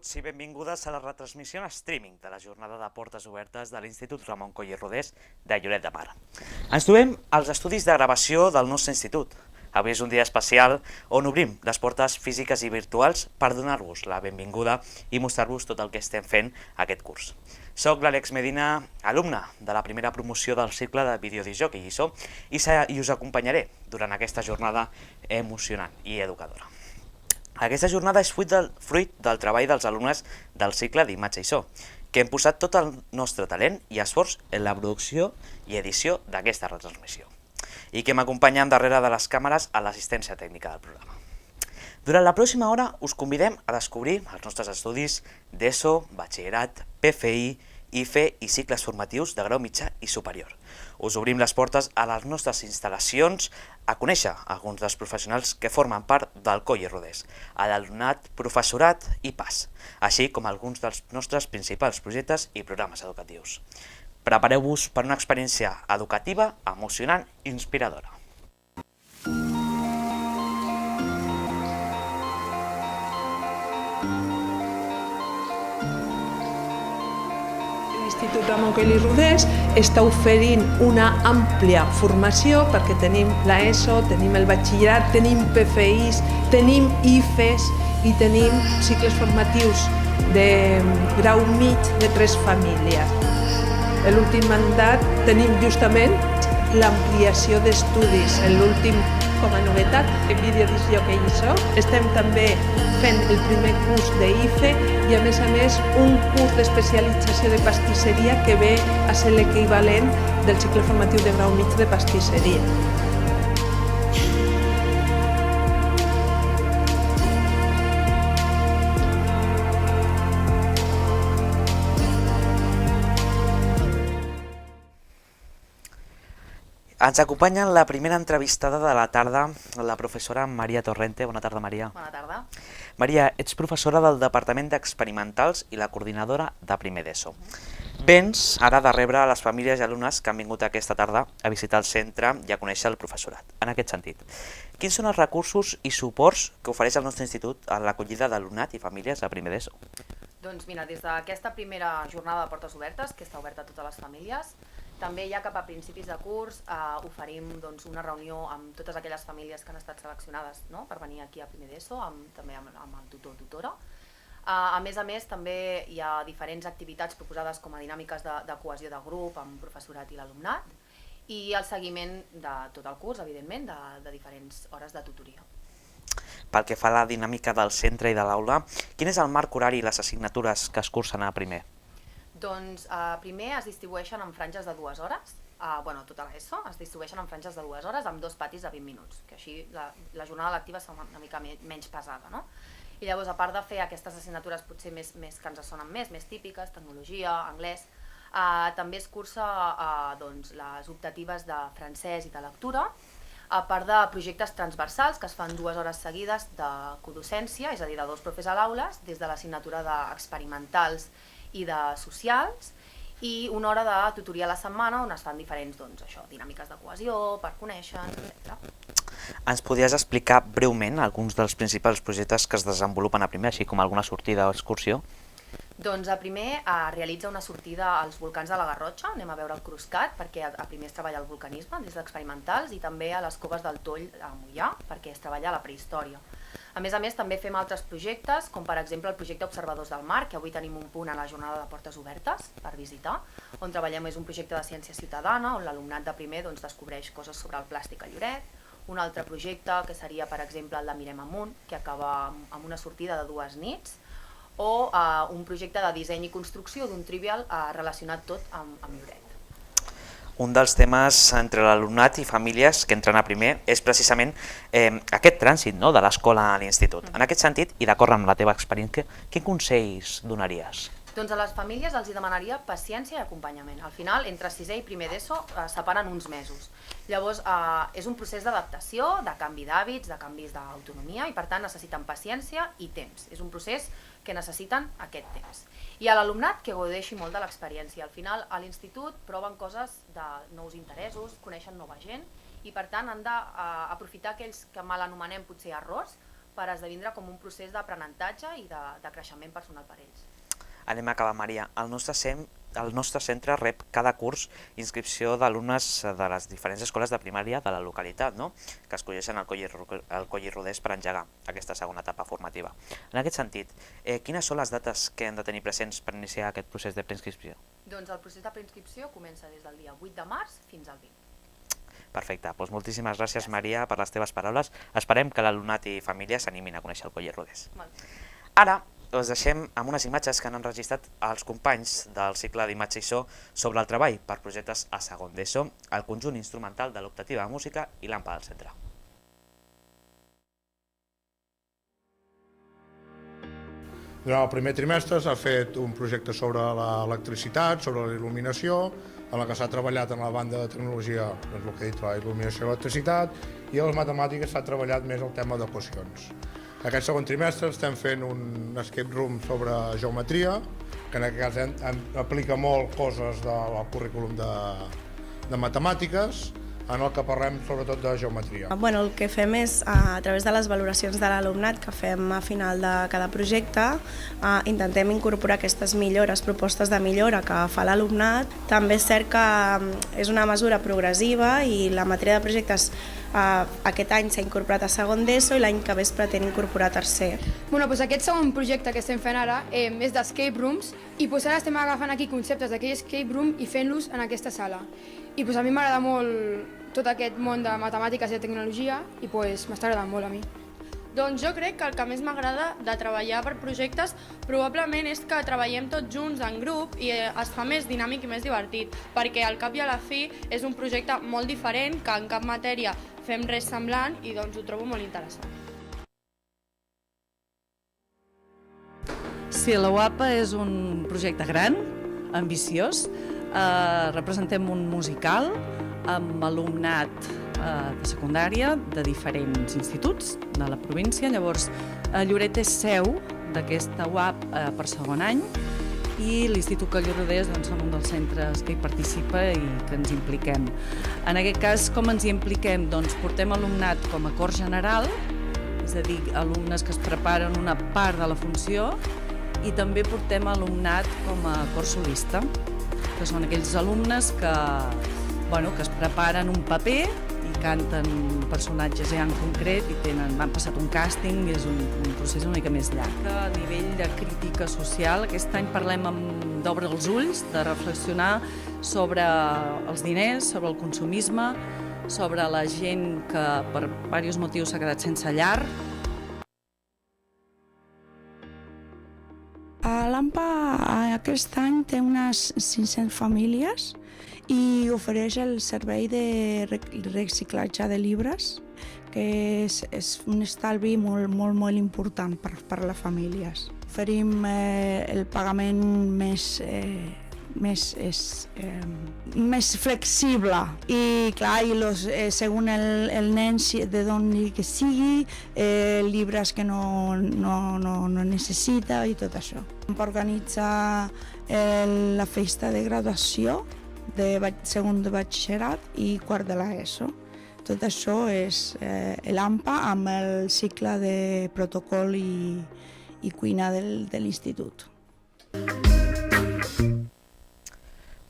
Benvinguts i benvingudes a la retransmissió en streaming de la jornada de portes obertes de l'Institut Ramon Coll i Rodés de Lloret de Mar. Ens trobem als estudis de gravació del nostre institut. Avui és un dia especial on obrim les portes físiques i virtuals per donar-vos la benvinguda i mostrar-vos tot el que estem fent aquest curs. Soc l'Àlex Medina, alumne de la primera promoció del cicle de videodisjoc i lliçó i us acompanyaré durant aquesta jornada emocionant i educadora. Aquesta jornada és fruit del treball dels alumnes del cicle d'imatge i so, que hem posat tot el nostre talent i esforç en la producció i edició d'aquesta retransmissió, i que m'acompanyen darrere de les càmeres a l'assistència tècnica del programa. Durant la pròxima hora us convidem a descobrir els nostres estudis d'ESO, batxillerat, PFI, IFE i cicles formatius de grau mitjà i superior. Us obrim les portes a les nostres instal·lacions, a conèixer alguns dels professionals que formen part del Coll i Rodés, a l'alumnat, professorat i PAS, així com alguns dels nostres principals projectes i programes educatius. Prepareu-vos per una experiència educativa, emocionant i inspiradora. L'Institut Ramon Coll i Rodés està oferint una àmplia formació perquè tenim l'ESO, tenim el batxillerat, tenim PFIs, tenim IFEs i tenim cicles formatius de grau mig de 3 famílies. En l'últim mandat tenim justament l'ampliació d'estudis. En l'últim, com a novetat, de videodisjoc i lliçó, estem també fent el primer curs d'IFE i, a més, un curs d'especialització de pastisseria que ve a ser l'equivalent del cicle formatiu de grau mig de pastisseria. Ens acompanya la primera entrevistada de la tarda, la professora Maria Torrente. Bona tarda, Maria. Bona tarda. Maria, ets professora del Departament d'Experimentals i la coordinadora de primer d'ESO. Vens ara de rebre les famílies i alumnes que han vingut aquesta tarda a visitar el centre i a conèixer el professorat. En aquest sentit, quins són els recursos i suports que ofereix el nostre institut a l'acollida d'alumnat i famílies a primer d'ESO? Doncs mira, des d'aquesta primera jornada de portes obertes, que està oberta a totes les famílies, també ja cap a principis de curs oferim una reunió amb totes aquelles famílies que han estat seleccionades per venir aquí a primer d'ESO, també amb el tutor o tutora. A més, també hi ha diferents activitats proposades com a dinàmiques de cohesió de grup amb professorat i l'alumnat i el seguiment de tot el curs, evidentment, de diferents hores de tutoria. Pel que fa a la dinàmica del centre i de l'aula, quin és el marc horari i les assignatures que es cursen a primer? Doncs primer es distribueixen en franges de 2 hores, tota l'ESO es distribueixen en franges de 2 hores amb 2 patis de 20 minuts, que així la jornada lectiva és una mica menys pesada, no? I llavors, a part de fer aquestes assignatures potser més que ens sonen més típiques, tecnologia, anglès, també es cursa les optatives de francès i de lectura, a part de projectes transversals que es fan 2 hores seguides de codocència, és a dir, de 2 profes a l'aules, des de l'assignatura d'experimentals i de socials, i 1 hora de tutoria a la setmana on es fan diferents dinàmiques de cohesió, per conèixer, etc. Ens podries explicar breument alguns dels principals projectes que es desenvolupen a primer, així com alguna sortida o excursió? Doncs a primer realitza una sortida als volcans de la Garrotxa, anem a veure el Cruscat, perquè a primer es treballa el vulcanisme des d'experimentals i també a les coves del Toll a Moià, perquè es treballa la prehistòria. A més, també fem altres projectes, com per exemple el projecte Observadors del Mar, que avui tenim un punt a la jornada de portes obertes per visitar, on treballem és un projecte de ciència ciutadana, on l'alumnat de primer descobreix coses sobre el plàstic a Lloret, un altre projecte que seria, per exemple, el de Mirem Amunt, que acaba amb una sortida de 2 nits, o un projecte de disseny i construcció d'un trivial relacionat tot amb Lloret. Un dels temes entre l'alumnat i famílies que entren a primer és precisament aquest trànsit de l'escola a l'institut. En aquest sentit, i d'acord amb la teva experiència, quins consells donaries? Doncs a les famílies els demanaria paciència i acompanyament. Al final, entre sisè i primer d'ESO separen uns mesos. Llavors, és un procés d'adaptació, de canvi d'hàbits, de canvis d'autonomia i per tant necessiten paciència i temps. És un procés que necessiten aquest temps. I a l'alumnat que gaudeixi molt de l'experiència. Al final, a l'institut proven coses de nous interessos, coneixen nova gent i per tant han d'aprofitar aquells que mal anomenem potser errors per esdevindre com un procés d'aprenentatge i de creixement personal per ells. Anem a acabar, Maria. El nostre centre rep cada curs inscripció d'alumnes de les diferents escoles de primària de la localitat, que escolleixen el Coll i Rodés per engegar aquesta segona etapa formativa. En aquest sentit, quines són les dates que hem de tenir presents per iniciar aquest procés de preinscripció? Doncs el procés de preinscripció comença des del dia 8 de març fins al 20. Perfecte, doncs moltíssimes gràcies, Maria, per les teves paraules. Esperem que l'alumnat i família s'animin a conèixer el Coll i Rodés. Ara us deixem amb unes imatges que han enregistrat els companys del cicle d'imatge i so sobre el treball per projectes a segon d'ESO, el conjunt instrumental de l'optativa de música i l'AMPA del centre. Durant el primer trimestre s'ha fet un projecte sobre l'electricitat, sobre la il·luminació, en la que s'ha treballat en la banda de tecnologia, el que he dit, la il·luminació i l'electricitat, i a les matemàtiques s'ha treballat més el tema d'equacions. Aquest segon trimestre estem fent un escape room sobre geometria, que en aquest cas aplica molt coses del currículum de matemàtiques, en el que parlem sobretot de geometria. El que fem és, a través de les valoracions de l'alumnat que fem a final de cada projecte, intentem incorporar aquestes millores, propostes de millora que fa l'alumnat. També és cert que és una mesura progressiva i la matèria de projectes aquest any s'ha incorporat a segon d'ESO i l'any que ve es pretén incorporar a tercer. Aquest segon projecte que estem fent ara és d'escape rooms i ara estem agafant aquí conceptes d'aquell escape room i fent-los en aquesta sala. I a mi m'agrada molt tot aquest món de matemàtiques i de tecnologia i m'està agradant molt a mi. Doncs jo crec que el que més m'agrada de treballar per projectes probablement és que treballem tots junts en grup i es fa més dinàmic i més divertit, perquè al cap i a la fi és un projecte molt diferent, que en cap matèria fem res semblant i doncs ho trobo molt interessant. Sí, la UAPA és un projecte gran, ambiciós. Representem un musical amb alumnat de secundària de diferents instituts de la província. Llavors, Lloret és seu d'aquesta UAP per segon any i l'Institut Coll i Rodés som un dels centres que hi participa i que ens impliquem. En aquest cas, com ens hi impliquem? Doncs portem alumnat com a cor general, és a dir, alumnes que es preparen una part de la funció, i també portem alumnat com a cor solista, que són aquells alumnes que es preparen un paper i canten personatges ja en concret i han passat un càsting i és un procés una mica més llarg. A nivell de crítica social, aquest any parlem d'obre els ulls, de reflexionar sobre els diners, sobre el consumisme, sobre la gent que per diversos motius s'ha quedat sense llar. L'AMPA aquest any té unes 500 famílies i ofereix el servei de reciclatge de llibres, que és un estalvi molt important per a les famílies. Oferim el pagament més flexible i clar, segons el nen de d'on que sigui, llibres que no necessita i tot això. Per organitzar la festa de graduació de segon de batxillerat i quart de l'ESO. Tot això és l'AMPA amb el cicle de protocol i cuina de l'institut.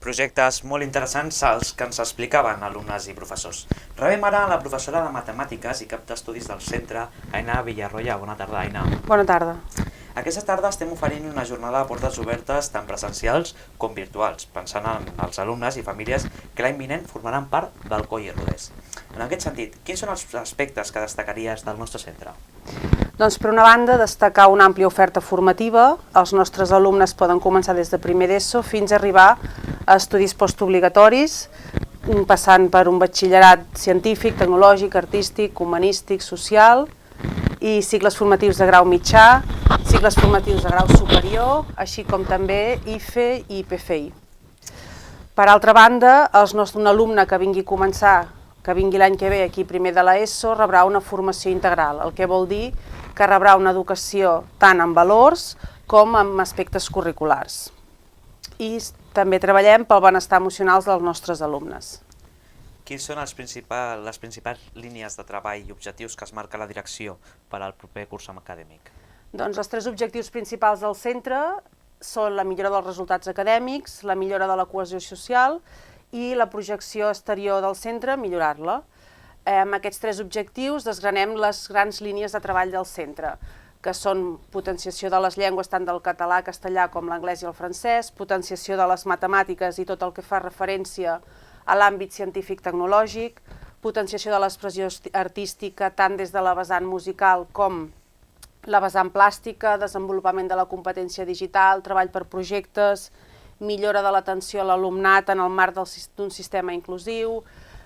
Projectes molt interessants els que ens explicaven alumnes i professors. Rebem ara la professora de Matemàtiques i cap d'estudis del centre, Aina Villarroya. Bona tarda, Aina. Bona tarda. Aquesta tarda estem oferint una jornada de portes obertes tant presencials com virtuals, pensant en els alumnes i famílies que l'any vinent formaran part del Coll i Rodés. En aquest sentit, quins són els aspectes que destacaries del nostre centre? Doncs per una banda, destacar una àmplia oferta formativa. Els nostres alumnes poden començar des de primer d'ESO fins a arribar a estudis postobligatoris, passant per un batxillerat científic, tecnològic, artístic, humanístic, social i cicles formatius de grau mitjà, cicles formatius de grau superior, així com també IFE i PFI. Per altra banda, un alumne que vingui l'any que ve aquí primer de l'ESO rebrà una formació integral, el que vol dir que rebrà una educació tant en valors com en aspectes curriculars. I també treballem pel benestar emocional dels nostres alumnes. Quins són les principals línies de treball i objectius que es marca la direcció per al proper curs acadèmic? Doncs els 3 objectius principals del centre són la millora dels resultats acadèmics, la millora de la cohesió social i la projecció exterior del centre, millorar-la. Amb aquests 3 objectius desgranem les grans línies de treball del centre, que són potenciació de les llengües tant del català, castellà com l'anglès i el francès, potenciació de les matemàtiques i tot el que fa referència a l'àmbit científic-tecnològic, potenciació de l'expressió artística tant des de la vessant musical com la vessant plàstica, desenvolupament de la competència digital, treball per projectes, millora de l'atenció a l'alumnat en el marc d'un sistema inclusiu,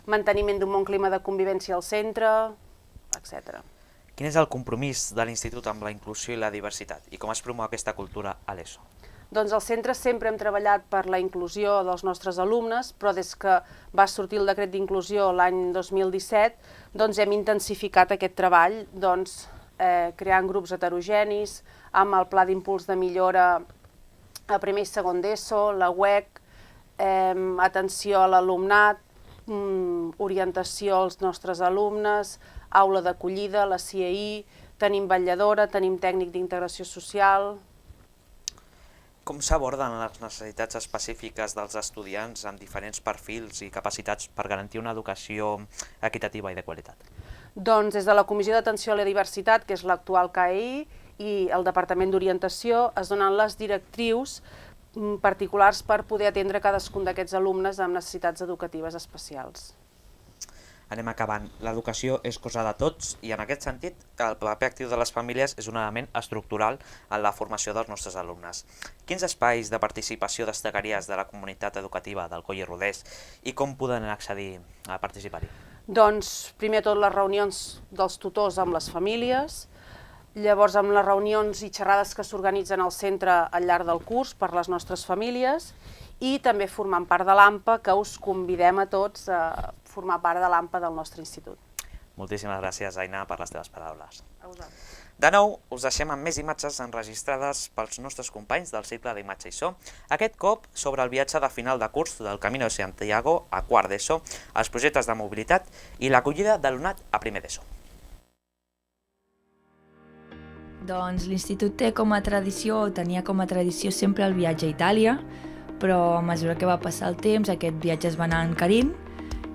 manteniment d'un bon clima de convivència al centre, etc. Quin és el compromís de l'Institut amb la inclusió i la diversitat i com es promou aquesta cultura a l'ESO? Doncs al centre sempre hem treballat per la inclusió dels nostres alumnes, però des que va sortir el decret d'inclusió l'any 2017, doncs hem intensificat aquest treball, creant grups heterogenis, amb el pla d'impuls de millora a primer i segon d'ESO, la UEC, atenció a l'alumnat, orientació als nostres alumnes, aula d'acollida, la CIEI, tenim vetlladora, tenim tècnic d'integració social. Com s'aborden les necessitats específiques dels estudiants amb diferents perfils i capacitats per garantir una educació equitativa i de qualitat? Doncs des de la Comissió d'Atenció a la Diversitat, que és l'actual CAEI, i el Departament d'Orientació es donen les directrius particulars per poder atendre cadascun d'aquests alumnes amb necessitats educatives especials. Anem acabant. L'educació és cosa de tots i en aquest sentit el paper actiu de les famílies és un element estructural en la formació dels nostres alumnes. Quins espais de participació destacaries de la comunitat educativa del Coll i Rodés i com poden accedir a participar-hi? Doncs primer tot les reunions dels tutors amb les famílies, llavors amb les reunions i xerrades que s'organitzen al centre al llarg del curs per les nostres famílies i també formant part de l'AMPA, que us convidem a tots a formar part de l'AMPA del nostre institut. Moltíssimes gràcies, Aina, per les teves paraules. A vosaltres. De nou, us deixem amb més imatges enregistrades pels nostres companys del cicle d'Imatge i So, aquest cop sobre el viatge de final de curs del Camino de Santiago a quart d'ESO, els projectes de mobilitat i l'acollida d'alumnat a primer d'ESO. Doncs l'institut tenia com a tradició sempre el viatge a Itàlia, però a mesura que va passar el temps aquest viatge es va anar encarint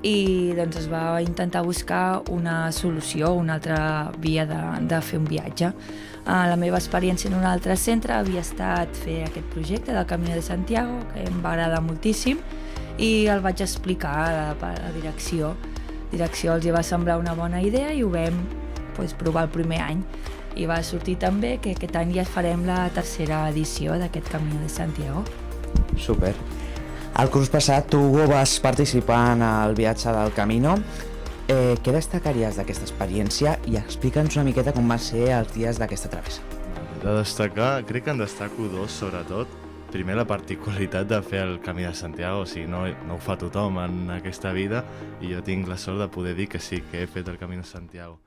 i doncs es va intentar buscar una solució, una altra via de fer un viatge. La meva experiència en un altre centre havia estat fer aquest projecte del Camino de Santiago, que em va agradar moltíssim, i el vaig explicar a la direcció. La direcció els va semblar una bona idea i ho vam provar el primer any. I va sortir també que aquest any ja farem la tercera edició d'aquest Camino de Santiago. Super. El curs passat tu, Hugo, vas participar en el viatge del Camino. Què destacaries d'aquesta experiència i explica'ns una miqueta com van ser els dies d'aquesta travessa? De destacar, crec que en destaco 2 sobretot. Primer, la particularitat de fer el Camí de Santiago, o sigui, no ho fa tothom en aquesta vida i jo tinc la sort de poder dir que sí, que he fet el Camí de Santiago.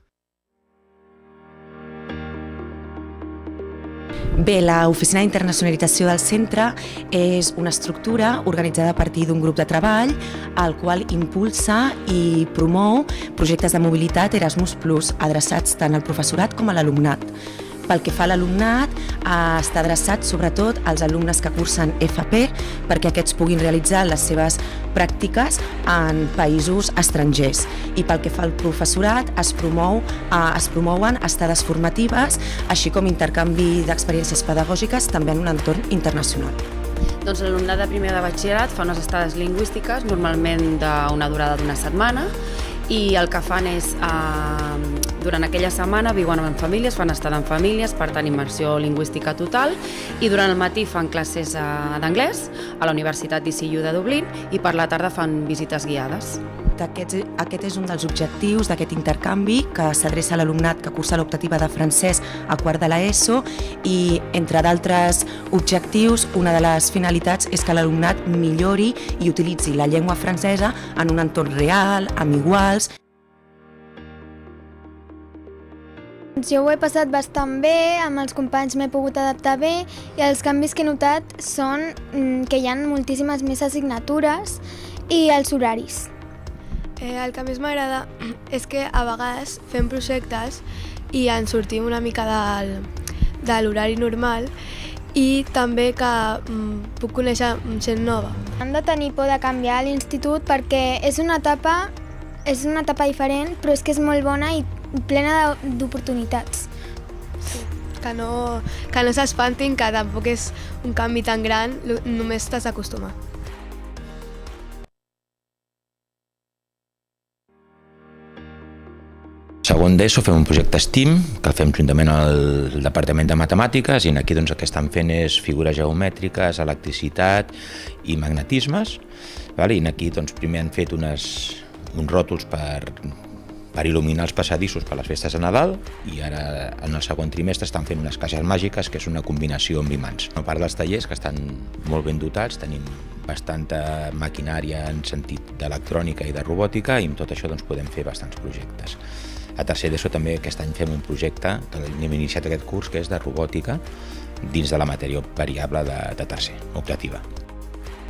Bé, l'Oficina d'Internacionalització del centre és una estructura organitzada a partir d'un grup de treball al qual impulsa i promou projectes de mobilitat Erasmus+, adreçats tant al professorat com a l'alumnat. Pel que fa a l'alumnat, està adreçat sobretot als alumnes que cursen FP perquè aquests puguin realitzar les seves pràctiques en països estrangers. I pel que fa al professorat, es promouen estades formatives, així com intercanvi d'experiències pedagògiques també en un entorn internacional. Doncs l'alumnat de primer de batxillerat fa unes estades lingüístiques, normalment d'una durada d'una setmana, i el que fan és, durant aquella setmana viuen en famílies, fan estada en famílies, per tant immersió lingüística total, i durant el matí fan classes d'anglès a la Universitat d'ICU de Dublín i per la tarda fan visites guiades. Aquest és un dels objectius d'aquest intercanvi que s'adreça a l'alumnat que cursa l'optativa de francès a quart de l'ESO i, entre d'altres objectius, una de les finalitats és que l'alumnat millori i utilitzi la llengua francesa en un entorn real, amb iguals. Jo ho he passat bastant bé, amb els companys m'he pogut adaptar bé i els canvis que he notat són que hi ha moltíssimes més assignatures i els horaris. El que més m'agrada és que a vegades fem projectes i ens sortim una mica de l'horari normal i també que puc conèixer gent nova. Hem de tenir por de canviar a l'institut perquè és una etapa diferent, però és que és molt bona i plena d'oportunitats. Que no s'espantin, que tampoc és un canvi tan gran, només t'has d'acostumar. Segon d'ESO fem un projecte STEAM que el fem juntament al Departament de Matemàtiques i aquí el que estan fent és figures geomètriques, electricitat i magnetismes. I aquí primer han fet uns ròtols per il·luminar els passadissos per les festes de Nadal i ara en el segon trimestre estan fent unes caixes màgiques que és una combinació amb imants. A part dels tallers que estan molt ben dotats, tenim bastanta maquinària en sentit d'electrònica i de robòtica i amb tot això podem fer bastants projectes. A tercer d'ESO també aquest any fem un projecte que hem iniciat aquest curs que és de robòtica dins de la matèria variable de tercer, optativa.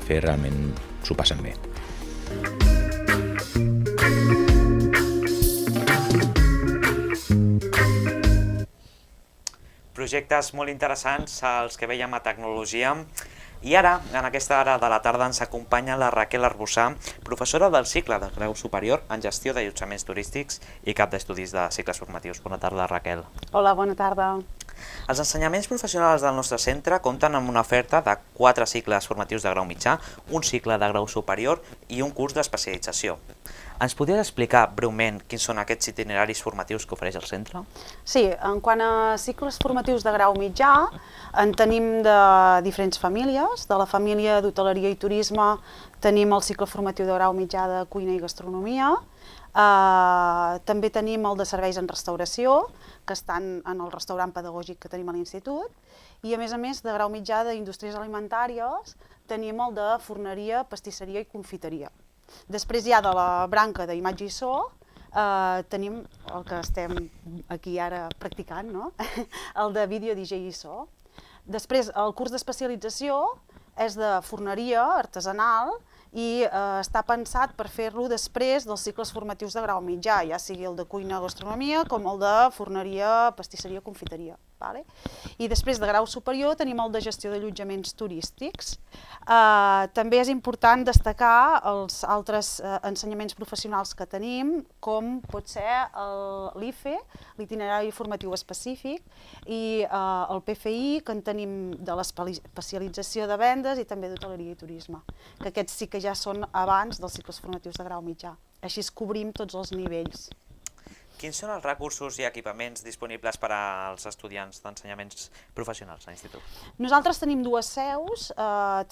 Realment s'ho passen bé. Projectes molt interessants els que veiem a tecnologia. I ara, en aquesta hora de la tarda, ens acompanya la Raquel Arbussà, professora del cicle de grau superior en gestió d'allotjaments turístics i cap d'estudis de cicles formatius. Bona tarda, Raquel. Hola, bona tarda. Els ensenyaments professionals del nostre centre compten amb una oferta de 4 cicles formatius de grau mitjà, un cicle de grau superior i un curs d'especialització. Ens podries explicar breument quins són aquests itineraris formatius que ofereix el centre? Sí, en quant a cicles formatius de grau mitjà, en tenim de diferents famílies. De la família d'hoteleria i turisme tenim el cicle formatiu de grau mitjà de cuina i gastronomia. També tenim el de serveis en restauració, que estan en el restaurant pedagògic que tenim a l'institut. I a més, de grau mitjà d'indústries alimentàries, tenim el de forneria, pastisseria i confiteria. Després ja de la branca d'imatge i so tenim el que estem aquí ara practicant, el de vídeo, DJ i so. Després el curs d'especialització és de forneria artesanal i està pensat per fer-lo després dels cicles formatius de grau mitjà, ja sigui el de cuina o gastronomia com el de forneria, pastisseria o confiteria. I després de grau superior tenim el de gestió d'allotjaments turístics. També és important destacar els altres ensenyaments professionals que tenim, com pot ser l'IFE, l'itinerari formatiu específic, i el PFI, que en tenim de l'especialització de vendes i també d'hoteleria i turisme, que aquests sí que ja són abans dels cicles formatius de grau mitjà. Així es cobrim tots els nivells. Quins són els recursos i equipaments disponibles per als estudiants d'ensenyaments professionals a l'institut? Nosaltres tenim 2 seus.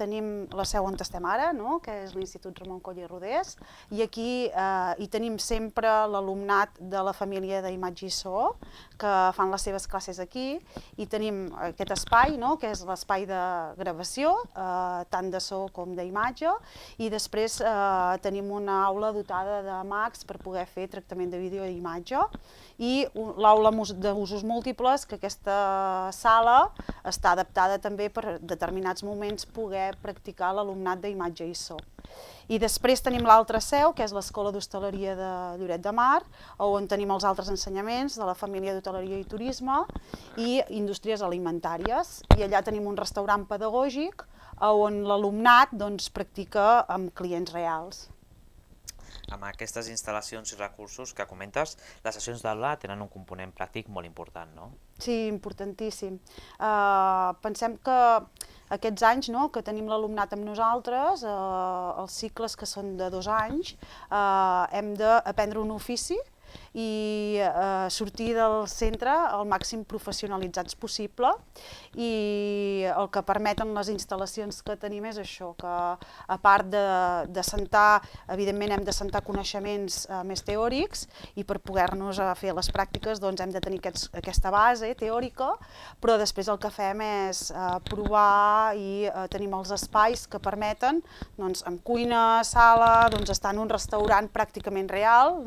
Tenim la seu on estem ara, que és l'Institut Ramon Coll i Rodés, i aquí hi tenim sempre l'alumnat de la família d'imatge i so, que fan les seves classes aquí, i tenim aquest espai, que és l'espai de gravació, tant de so com d'imatge, i després tenim una aula dotada de Macs per poder fer tractament de vídeo i imatge, i l'aula d'usos múltiples, que aquesta sala està adaptada també per determinats moments poder practicar l'alumnat d'imatge i so. I després tenim l'altra seu, que és l'Escola d'Hostaleria de Lloret de Mar, on tenim els altres ensenyaments de la família d'hoteleria i turisme i indústries alimentàries. I allà tenim un restaurant pedagògic on l'alumnat practica amb clients reals. Amb aquestes instal·lacions i recursos que comentes, les sessions d'aula tenen un component pràctic molt important, no? Sí, importantíssim. Pensem que aquests anys que tenim l'alumnat amb nosaltres, els cicles que són de 2 anys, hem d'aprendre un ofici i sortir del centre el màxim professionalitzats possible, i el que permeten les instal·lacions que tenim és això, que a part de sentar, evidentment hem de sentar coneixements més teòrics, i per poder-nos fer les pràctiques hem de tenir aquesta base teòrica, però després el que fem és provar i tenim els espais que permeten amb cuina, sala, estar en un restaurant pràcticament real,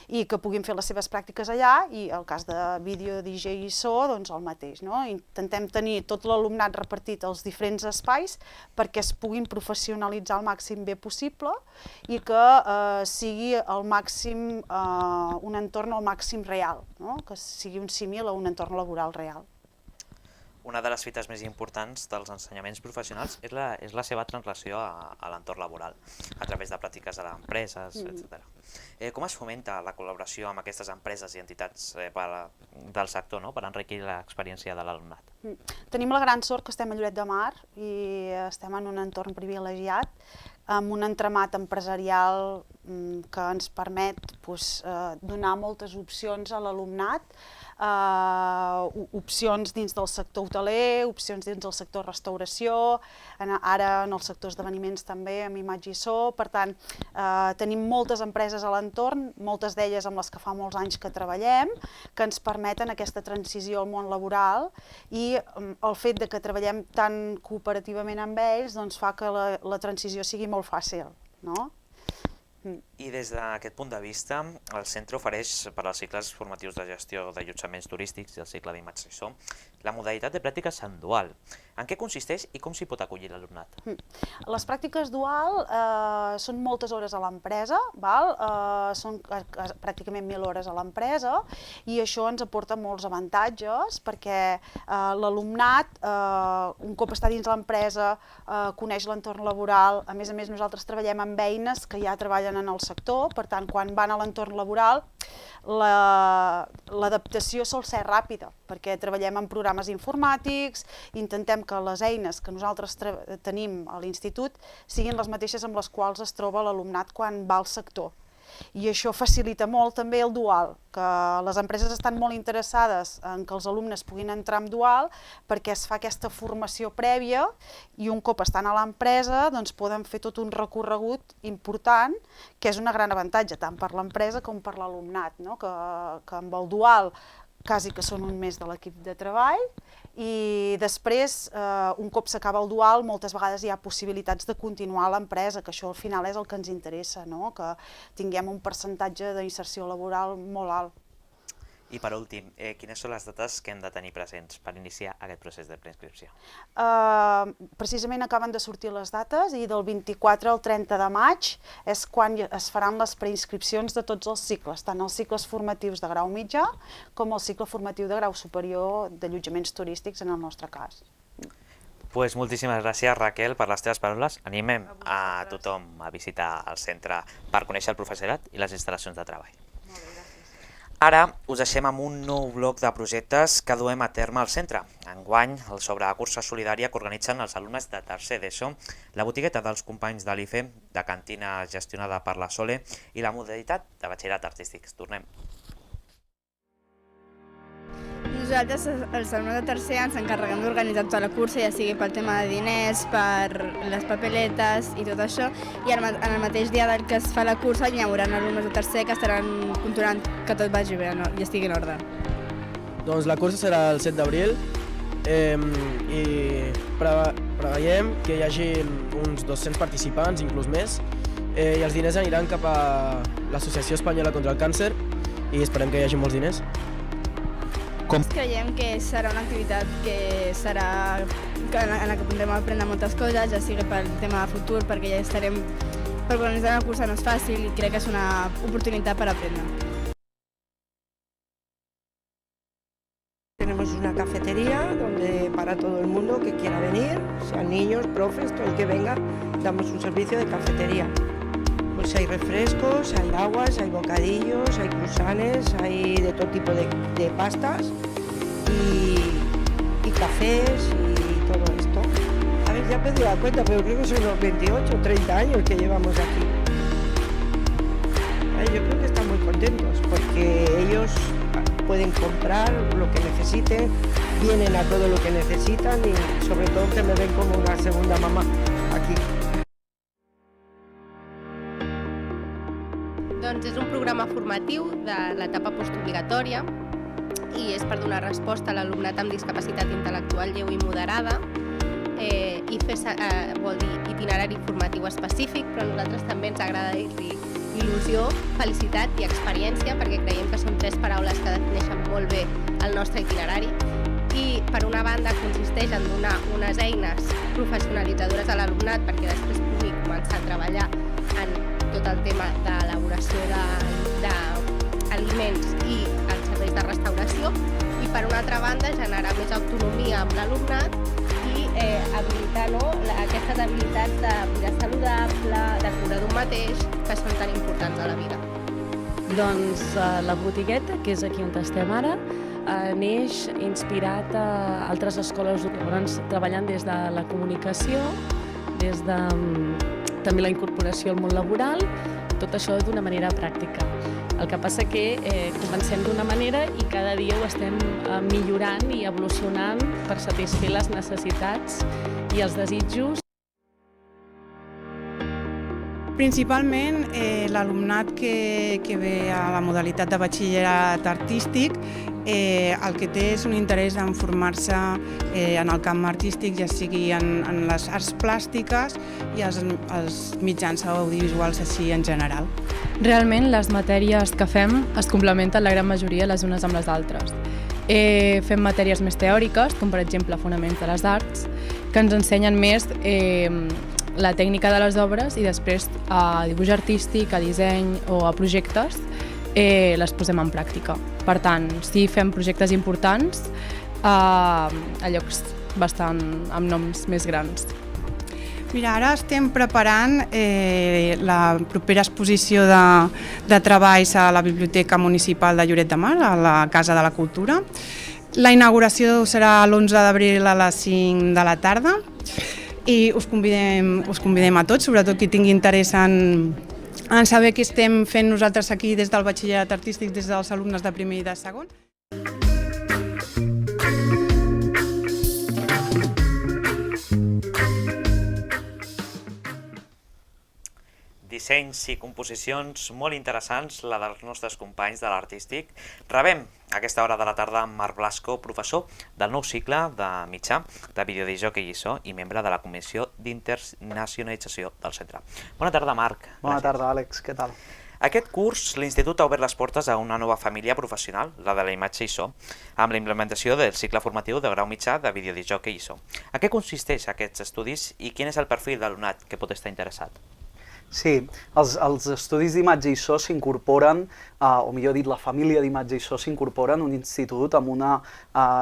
i que puguin fer les seves pràctiques allà, i el cas de vídeo, DJ i so, doncs el mateix. Intentem tenir tot l'alumnat repartit als diferents espais perquè es puguin professionalitzar el màxim bé possible i que sigui al màxim un entorn al màxim real, que sigui un símil a un entorn laboral real. Una de les fites més importants dels ensenyaments professionals és la seva translació a l'entorn laboral, a través de pràctiques a les empreses, etc. Com es fomenta la col·laboració amb aquestes empreses i entitats del sector per enriquir l'experiència de l'alumnat? Tenim la gran sort que estem a Lloret de Mar i estem en un entorn privilegiat, amb un entramat empresarial que ens permet donar moltes opcions a l'alumnat, opcions dins del sector hoteler, opcions dins del sector restauració, ara en el sector esdeveniments també, amb imatge i so. Per tant, tenim moltes empreses a l'entorn, moltes d'elles amb les que fa molts anys que treballem, que ens permeten aquesta transició al món laboral, i el fet que treballem tan cooperativament amb ells fa que la transició sigui molt fàcil. I des d'aquest punt de vista, el centre ofereix per als cicles formatius de gestió d'allotjaments turístics i el cicle d'imatge i so la modalitat de pràctiques en dual. En què consisteix i com s'hi pot acollir l'alumnat? Les pràctiques dual són moltes hores a l'empresa, són pràcticament 1.000 hores a l'empresa, i això ens aporta molts avantatges perquè l'alumnat, un cop està dins l'empresa, coneix l'entorn laboral. A més nosaltres treballem amb eines que ja treballen en el sector, per tant, quan van a l'entorn laboral, l'adaptació sol ser ràpida, perquè treballem en programes informàtics, intentem que les eines que nosaltres tenim a l'institut siguin les mateixes amb les quals es troba l'alumnat quan va al sector. I això facilita molt també el dual, que les empreses estan molt interessades en que els alumnes puguin entrar en dual perquè es fa aquesta formació prèvia i un cop estan a l'empresa poden fer tot un recorregut important, que és un gran avantatge tant per l'empresa com per l'alumnat, que amb el dual quasi que són un mes de l'equip de treball, i després, un cop s'acaba el dual, moltes vegades hi ha possibilitats de continuar a l'empresa, que això al final és el que ens interessa, que tinguem un percentatge d'inserció laboral molt alt. I per últim, quines són les dates que hem de tenir presents per iniciar aquest procés de preinscripció? Precisament acaben de sortir les dates i del 24 al 30 de maig és quan es faran les preinscripcions de tots els cicles, tant els cicles formatius de grau mitjà com el cicle formatiu de grau superior d'allotjaments turístics en el nostre cas. Moltíssimes gràcies, Raquel, per les teves paraules. Animem a tothom a visitar el centre per conèixer el professorat i les instal·lacions de treball. Ara us deixem amb un nou bloc de projectes que duem a terme al centre. Enguany, sobre la cursa solidària que organitzen els alumnes de tercer d'ESO, la botigueta dels companys de l'IFE, de cantina gestionada per la Sole i la modalitat de batxillerat artístic. Tornem. Nosaltres, els alumnes de tercer, ens encarreguem d'organitzar tota la cursa, ja sigui pel tema de diners, per les papeletes i tot això, i en el mateix dia del que es fa la cursa hi haurà alumnes de tercer que estaran controlant que tot vagi bé i estigui en ordre. Doncs la cursa serà el 7 d'abril i preveiem que hi hagi uns 200 participants, inclús més, i els diners aniran cap a l'Associació Espanyola contra el Càncer i esperem que hi hagi molts diners. Creiem que serà una activitat en la que podrem aprendre moltes coses, ja sigui pel tema de futur, perquè ja estarem... Per organitzar una cursa no és fàcil i crec que és una oportunitat per aprendre. Tenemos una cafetería donde para todo el mundo que quiera venir, sean niños, profes, todo el que venga, damos un servicio de cafetería. Pues hay refrescos, hay aguas, hay bocadillos, hay cruzanes, hay de todo tipo de pastas y cafés y todo esto. A ver, ya he perdido la cuenta, pero creo que son unos 28 o 30 años que llevamos aquí. Yo creo que están muy contentos porque ellos pueden comprar lo que necesiten, vienen a todo lo que necesitan y sobre todo que me ven como una segunda mamá aquí. Doncs és un programa formatiu de l'etapa postobligatòria i és per donar resposta a l'alumnat amb discapacitat intel·lectual lleu i moderada. IFE vol dir itinerari formatiu específic, però a nosaltres també ens agrada dir-li il·lusió, felicitat i experiència, perquè creiem que són tres paraules que defineixen molt bé el nostre itinerari. I, per una banda, consisteix en donar unes eines professionalitzadores a l'alumnat perquè després pugui començar a treballar en tot el tema d'elaboració d'aliments i els serveis de restauració, i, per una altra banda, generar més autonomia amb l'alumnat i habilitar aquestes habilitats de vida saludable, de cura d'un mateix, que són tan importants a la vida. Doncs la botigueta, que és aquí on estem ara, neix inspirat a altres escoles, llavors treballant des de la comunicació, des de també la incorporació al món laboral, tot això d'una manera pràctica. El que passa que comencem d'una manera i cada dia ho estem millorant i evolucionant per satisfer les necessitats i els desitjos. Principalment l'alumnat que ve a la modalitat de batxillerat artístic el que té és un interès en formar-se en el camp artístic, ja sigui en les arts plàstiques i els mitjans audiovisuals així en general. Realment les matèries que fem es complementen la gran majoria les unes amb les altres. Fem matèries més teòriques, com per exemple fonaments de les arts, que ens ensenyen més la tècnica de les obres i després a dibuix artístic, a disseny o a projectes les posem en pràctica. Per tant, sí fem projectes importants a llocs bastant amb noms més grans. Mira, ara estem preparant la propera exposició de treballs a la Biblioteca Municipal de Lloret de Mar, a la Casa de la Cultura. La inauguració serà l'11 d'abril a les 5 de la tarda i us convidem a tots, sobretot qui tingui interès en saber què estem fent nosaltres aquí des del batxillerat artístic, des dels alumnes de primer i de segon. Dissenys i composicions molt interessants, la dels nostres companys de l'Artístic. Rebem a aquesta hora de la tarda Marc Blasco, professor del nou cicle de mitjà de videodisjockey i so i membre de la Comissió d'Internacionalització del centre. Bona tarda, Marc. Bona tarda, Àlex. Què tal? Aquest curs, l'Institut ha obert les portes a una nova família professional, la de la imatge i so, amb la implementació del cicle formatiu de grau mitjà de videodisjockey i so. A què consisteix aquests estudis i quin és el perfil d'alumnat que pot estar interessat? Sí, els estudis d'imatge i so s'incorporen, o millor dit, la família d'imatge i so s'incorpora en un institut amb una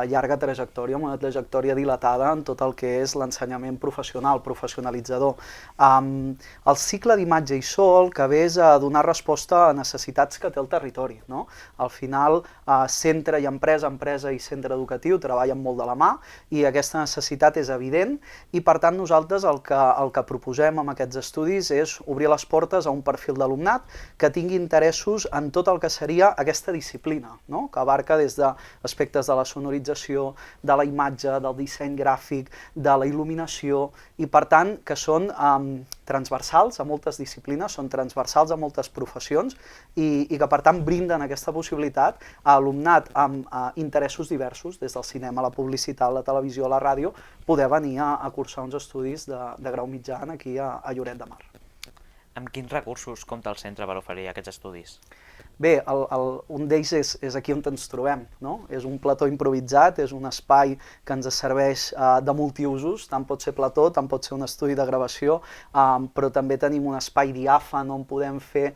llarga trajectòria, amb una trajectòria dilatada en tot el que és l'ensenyament professional, professionalitzador. El cicle d'imatge i so el que ve és a donar resposta a necessitats que té el territori, no? Al final, centre i empresa i centre educatiu treballen molt de la mà i aquesta necessitat és evident i per tant nosaltres el que proposem amb aquests estudis és obrir les portes a un perfil d'alumnat que tingui interessos en tot el que seria aquesta disciplina, no? Que abarca des d'aspectes de la sonorització, de la imatge, del disseny gràfic, de la il·luminació i per tant que són transversals a moltes disciplines, són transversals a moltes professions i que per tant brinden aquesta possibilitat a alumnat amb interessos diversos, des del cinema, la publicitat, la televisió, la ràdio, poder venir a cursar uns estudis de grau mitjà aquí a Lloret de Mar. Amb quins recursos compta el centre per oferir aquests estudis? Bé, un d'ells és aquí on ens trobem, no? És un plató improvisat, és un espai que ens serveix de multiusos, tant pot ser plató, tant pot ser un estudi de gravació, però també tenim un espai diàfan on podem fer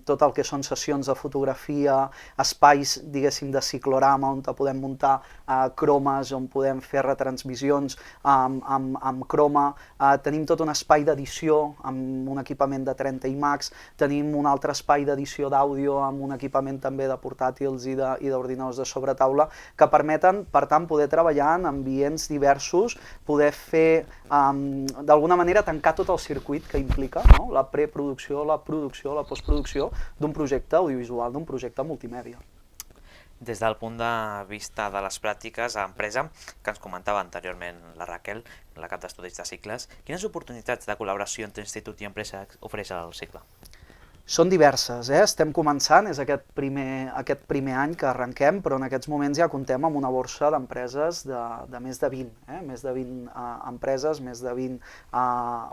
tot el que són sessions de fotografia, espais, diguéssim, de ciclorama, on podem muntar cromes, on podem fer retransmissions amb croma, tenim tot un espai d'edició amb un equipament de 30 iMacs, tenim un altre espai d'edició d'àudio amb un equipament també de portàtils i d'ordinadors de sobretaula que permeten, per tant, poder treballar en ambients diversos, poder fer, d'alguna manera, tancar tot el circuit que implica la preproducció, la producció, la postproducció d'un projecte audiovisual, d'un projecte multimèdia. Des del punt de vista de les pràctiques a empresa, que ens comentava anteriorment la Raquel, la cap d'estudis de cicles, quines oportunitats de col·laboració entre institut i empresa ofereix el cicle? Són diverses, estem començant, és aquest primer any que arrenquem, però en aquests moments ja comptem amb una borsa d'empreses de més de 20, més de 20 empreses, més de 20,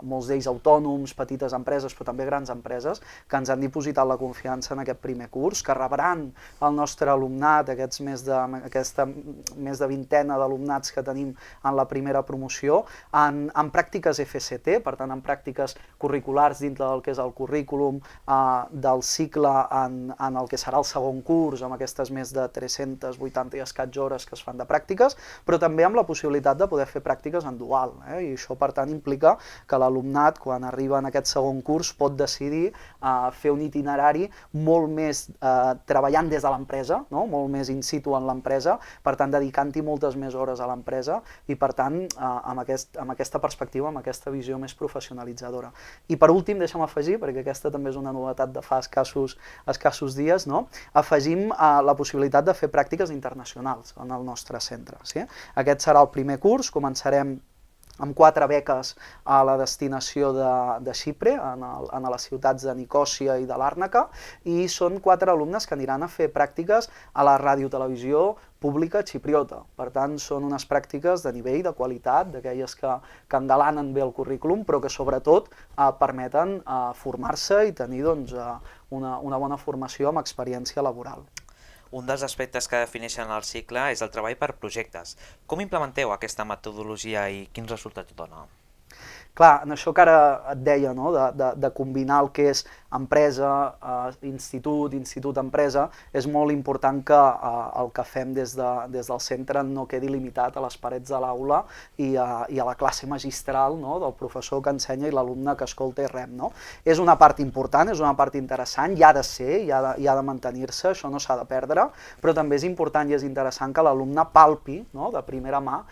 molts d'ells autònoms, petites empreses, però també grans empreses, que ens han dipositat la confiança en aquest primer curs, que rebran el nostre alumnat, aquesta més de vintena d'alumnats que tenim en la primera promoció, en pràctiques FCT, per tant en pràctiques curriculars dintre del que és el currículum, del cicle en el que serà el segon curs, amb aquestes més de 380 i escaig hores que es fan de pràctiques, però també amb la possibilitat de poder fer pràctiques en dual, i això per tant implica que l'alumnat quan arriba en aquest segon curs pot decidir fer un itinerari molt més treballant des de l'empresa, molt més in situ en l'empresa, per tant dedicant-hi moltes més hores a l'empresa i per tant amb aquesta perspectiva, amb aquesta visió més professionalitzadora. I per últim, deixa'm afegir, perquè aquesta també és una novetat de fa escassos dies, afegim la possibilitat de fer pràctiques internacionals en el nostre centre. Aquest serà el primer curs, començarem amb 4 beques a la destinació de Xipre, a les ciutats de Nicòsia i de Làrnaca, i són 4 alumnes que aniran a fer pràctiques a la radiotelevisió pública xipriota. Per tant, són unes pràctiques de nivell, de qualitat, d'aquelles que engalanen bé el currículum, però que sobretot permeten formar-se i tenir una bona formació amb experiència laboral. Un dels aspectes que defineixen el cicle és el treball per projectes. Com implementeu aquesta metodologia i quins resultats dona? Clar, en això que ara et deia, de combinar el que és empresa, institut-empresa, és molt important que el que fem des del centre no quedi limitat a les parets de l'aula i a la classe magistral del professor que ensenya i l'alumne que escolta i rep. És una part important, és una part interessant, hi ha de ser, hi ha de mantenir-se, això no s'ha de perdre, però també és important i és interessant que l'alumne palpi de primera mà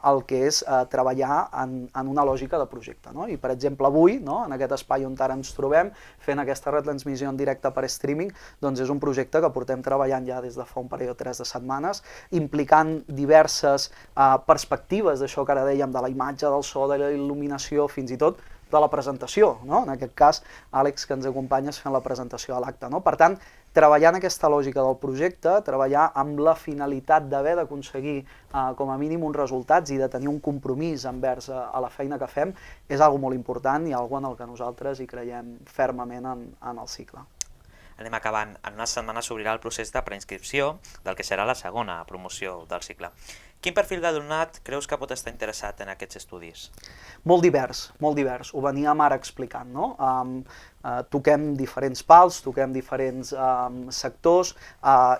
el que és treballar en una lògica de projecte. I per exemple avui, en aquest espai on ara ens trobem, fent aquesta retransmissió en directe per streaming, doncs és un projecte que portem treballant ja des de fa un parell o 3 de setmanes, implicant diverses perspectives d'això que ara dèiem, de la imatge, del so, de la il·luminació, fins i tot de la presentació, en aquest cas Àlex, que ens acompanyes fent la presentació a l'acte. Per tant, treballar en aquesta lògica del projecte, treballar amb la finalitat d'haver d'aconseguir com a mínim uns resultats i de tenir un compromís envers a la feina que fem, és algo molt important i algo en el que nosaltres hi creiem fermament en el cicle. Anem acabant. En una setmana s'obrirà el procés de preinscripció del que serà la segona promoció del cicle. Quin perfil d'alumnat creus que pot estar interessat en aquests estudis? Molt divers, molt divers. Ho veníem ara explicant, toquem diferents pals, toquem diferents sectors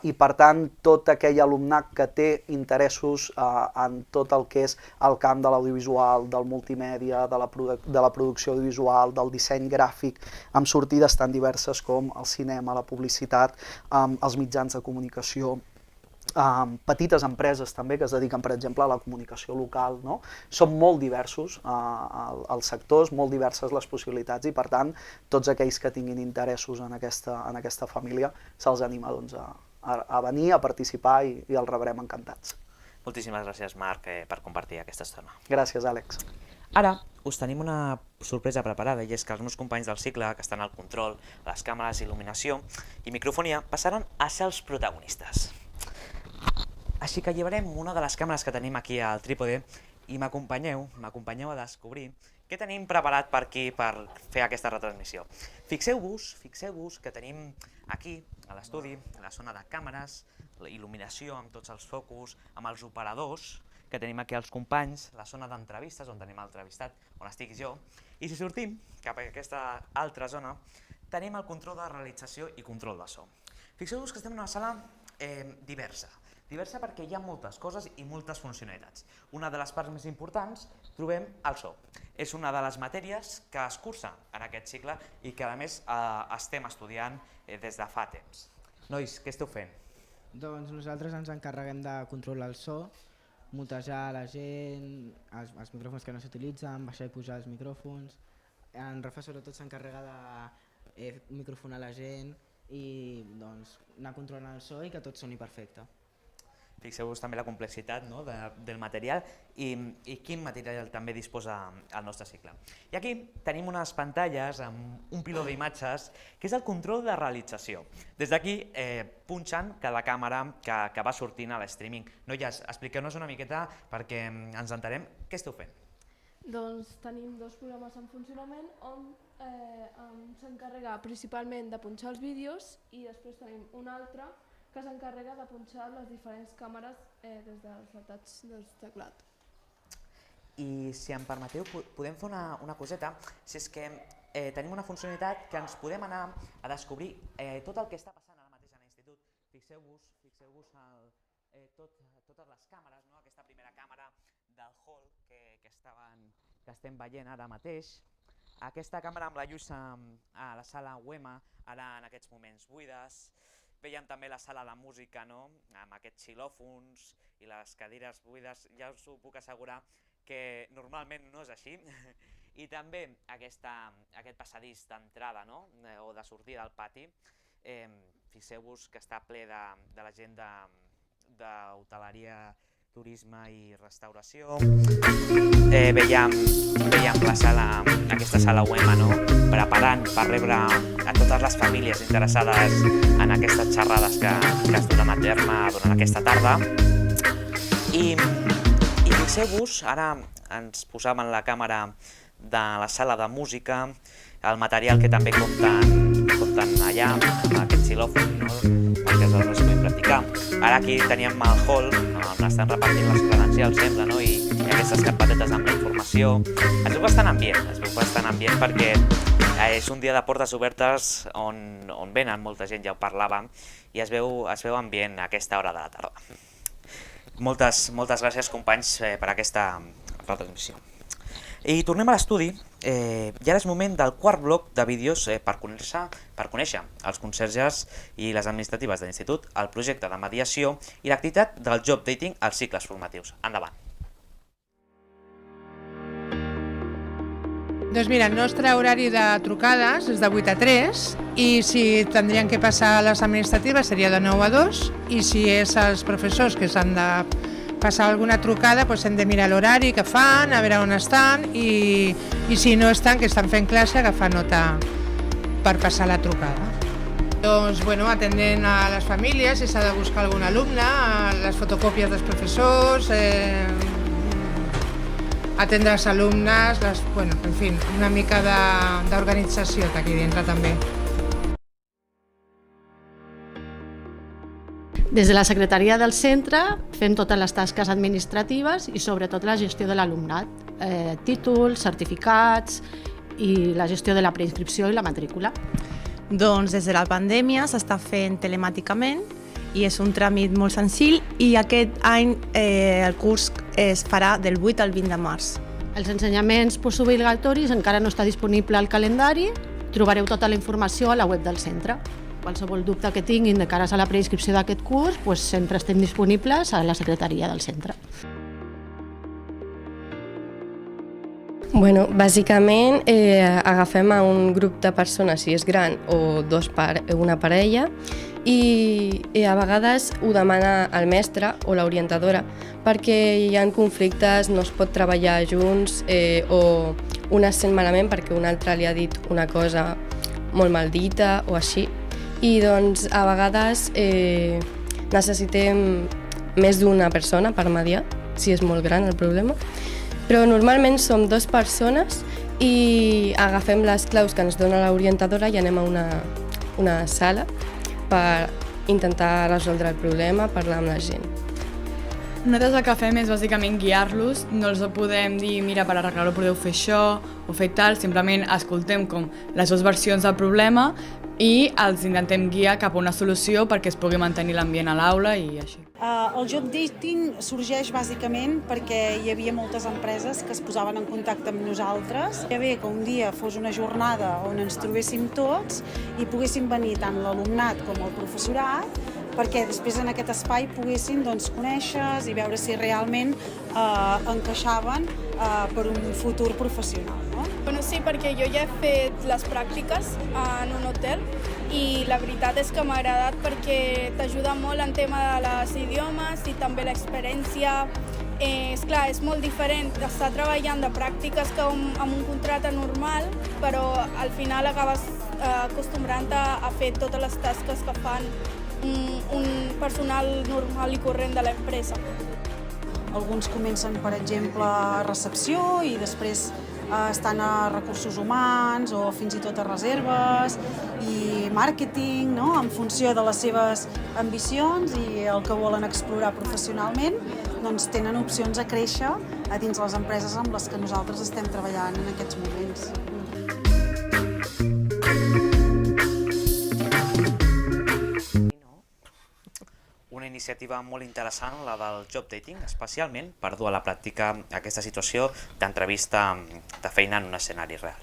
i per tant tot aquell alumnat que té interessos en tot el que és el camp de l'audiovisual, del multimèdia, de la producció audiovisual, del disseny gràfic, amb sortides tan diverses com el cinema, la publicitat, els mitjans de comunicació, petites empreses també que es dediquen, per exemple, a la comunicació local. Són molt diversos els sectors, molt diverses les possibilitats i, per tant, tots aquells que tinguin interessos en aquesta família se'ls anima a venir, a participar i els rebrem encantats. Moltíssimes gràcies, Marc, per compartir aquesta estona. Gràcies, Àlex. Ara us tenim una sorpresa preparada i és que els meus companys del cicle, que estan al control, a les càmeres, il·luminació i microfonia, passaran a ser els protagonistes. Així que llevarem una de les càmeres que tenim aquí al trípode i m'acompanyeu a descobrir què tenim preparat per aquí per fer aquesta retransmissió. Fixeu-vos que tenim aquí, a l'estudi, la zona de càmeres, la il·luminació amb tots els focus, amb els operadors, que tenim aquí els companys, la zona d'entrevistes, on tenim l'entrevistat, on estic jo, i si sortim cap a aquesta altra zona, tenim el control de realització i control de so. Fixeu-vos que estem en una sala diversa perquè hi ha moltes coses i moltes funcionalitats. Una de les parts més importants trobem el so. És una de les matèries que es cursa en aquest cicle i que a més estem estudiant des de fa temps. Nois, què esteu fent? Doncs nosaltres ens encarreguem de controlar el so, mutejar la gent, els micròfons que no s'utilitzen, baixar i pujar els micròfons. En Rafa sobretot s'encarrega de microfonar la gent i anar controlant el so i que tot soni perfecte. Fixeu-vos també la complexitat del material i quin material també disposa el nostre cicle. I aquí tenim unes pantalles amb un piló d'imatges que és el control de realització. Des d'aquí punxen cada càmera que va sortint a l'streaming. Noies, expliqueu-nos una miqueta perquè ens entenem què esteu fent. Doncs tenim dos programes en funcionament on s'encarrega principalment de punxar els vídeos i després tenim un altre que s'encarrega de punxar les diferents càmeres des dels datats del teclat. I si em permeteu, podem fer una coseta, si és que tenim una funcionalitat que ens podem anar a descobrir tot el que està passant ara mateix a l'institut. Fixeu-vos totes les càmeres, aquesta primera càmera del hall que estem veient ara mateix. Aquesta càmera amb la lluça a la sala UEMA, ara en aquests moments buides. Veiem també la sala de música, amb aquests xilòfons i les cadires buides. Ja us ho puc assegurar que normalment no és així. I també aquest passadís d'entrada o de sortida al pati. Fixeu-vos que està ple de la gent d'hoteleria, turisme i restauració. Veiem aquesta sala UEMA preparant per rebre a totes les famílies interessades en aquestes xerrades que es duran a terme durant aquesta tarda. I fixeu-vos, ara ens posàvem la càmera de la sala de música, el material que també compten allà, amb aquest xilòfon, perquè els alumnes puguin practicar. Ara aquí teníem el hall, on estan repartint les credencials sempre, i aquestes carpetetes amb la informació. Es veu bastant ambient perquè és un dia de portes obertes on venen molta gent, ja ho parlàvem, i es veu ambient a aquesta hora de la tarda. Moltes gràcies, companys, per aquesta retransmissió. I tornem a l'estudi, i ara és moment del quart bloc de vídeos per conèixer els conserges i les administratives de l'institut, el projecte de mediació i l'activitat del job dating als cicles formatius. Endavant. Doncs mira, el nostre horari de trucades és de 8 a 3 i si tindrien que passar a les administratives seria de 9 a 2 i si és els professors que s'han de passar alguna trucada doncs hem de mirar l'horari que fan, a veure on estan i si no estan, que estan fent classe, agafar nota per passar la trucada. Doncs, atendent a les famílies, si s'ha de buscar algun alumne, les fotocòpies dels professors, atendre els alumnes, en fi, una mica d'organització aquí dintre també. Des de la secretaria del centre fem totes les tasques administratives i sobretot la gestió de l'alumnat, títols, certificats i la gestió de la preinscripció i la matrícula. Doncs des de la pandèmia s'està fent telemàticament i és un tràmit molt senzill i aquest any el curs es farà del 8 al 20 de març. Els ensenyaments postobligatoris encara no està disponible al calendari, trobareu tota la informació a la web del centre. Qualsevol dubte que tinguin de cara a la preinscripció d'aquest curs, sempre estem disponibles a la secretaria del centre. Bàsicament agafem a un grup de persones, si és gran, o una parella, i a vegades ho demana el mestre o l'orientadora perquè hi ha conflictes, no es pot treballar junts o un es sent malament perquè un altre li ha dit una cosa molt mal dita o així. I doncs a vegades necessitem més d'una persona per mediar, si és molt gran el problema. Però normalment som 2 persones i agafem les claus que ens dona l'orientadora i anem a una sala per intentar resoldre el problema, parlar amb la gent. Nosaltres el que fem és bàsicament guiar-los, no els podem dir mira, per arreglar-ho podeu fer això o fer tal, simplement escoltem com les 2 versions del problema i els intentem guiar cap a una solució perquè es pugui mantenir l'ambient a l'aula i així. El job dating sorgeix bàsicament perquè hi havia moltes empreses que es posaven en contacte amb nosaltres. Hi havia que un dia fos una jornada on ens trobéssim tots i poguéssim venir tant l'alumnat com el professorat perquè després en aquest espai poguessin conèixer i veure si realment encaixaven per un futur professional. Sí, perquè jo ja he fet les pràctiques en un hotel i la veritat és que m'ha agradat perquè t'ajuda molt en tema de les idiomes i també l'experiència. És clar, és molt diferent estar treballant de pràctiques que amb un contracte normal, però al final acabes acostumbrant-te a fer totes les tasques que fan un personal normal i corrent de l'empresa. Alguns comencen, per exemple, a recepció i després estan a recursos humans o fins i tot a reserves i màrqueting, no? En funció de les seves ambicions i el que volen explorar professionalment, doncs tenen opcions a créixer a dins les empreses amb les que nosaltres estem treballant en aquests moments. Una iniciativa molt interessant, la del job dating, especialment per dur a la pràctica aquesta situació d'entrevista de feina en un escenari real.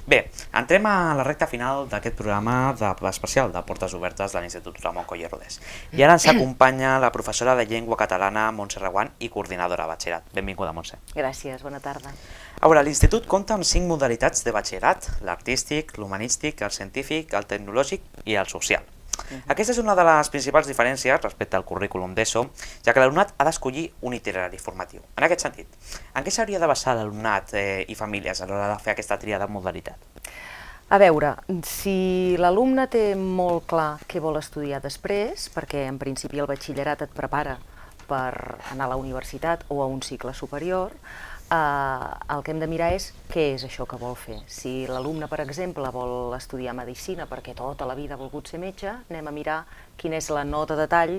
Bé, entrem a la recta final d'aquest programa especial de Portes Obertes de l'Institut Ramon Coll i Rodés. I ara ens acompanya la professora de llengua catalana Montse Reguant i coordinadora de batxillerat. Benvinguda, Montse. Gràcies, bona tarda. A veure, l'institut compta amb 5 modalitats de batxillerat: l'artístic, l'humanístic, el científic, el tecnològic i el social. Aquesta és una de les principals diferències respecte al currículum d'ESO, ja que l'alumnat ha d'escollir un itinerari formatiu. En aquest sentit, en què s'hauria de basar l'alumnat i famílies a l'hora de fer aquesta tria de modalitat? A veure, si l'alumne té molt clar què vol estudiar després, perquè en principi el batxillerat et prepara per anar a la universitat o a un cicle superior, el que hem de mirar és què és això que vol fer. Si l'alumne, per exemple, vol estudiar medicina perquè tota la vida ha volgut ser metge, anem a mirar quina és la nota de tall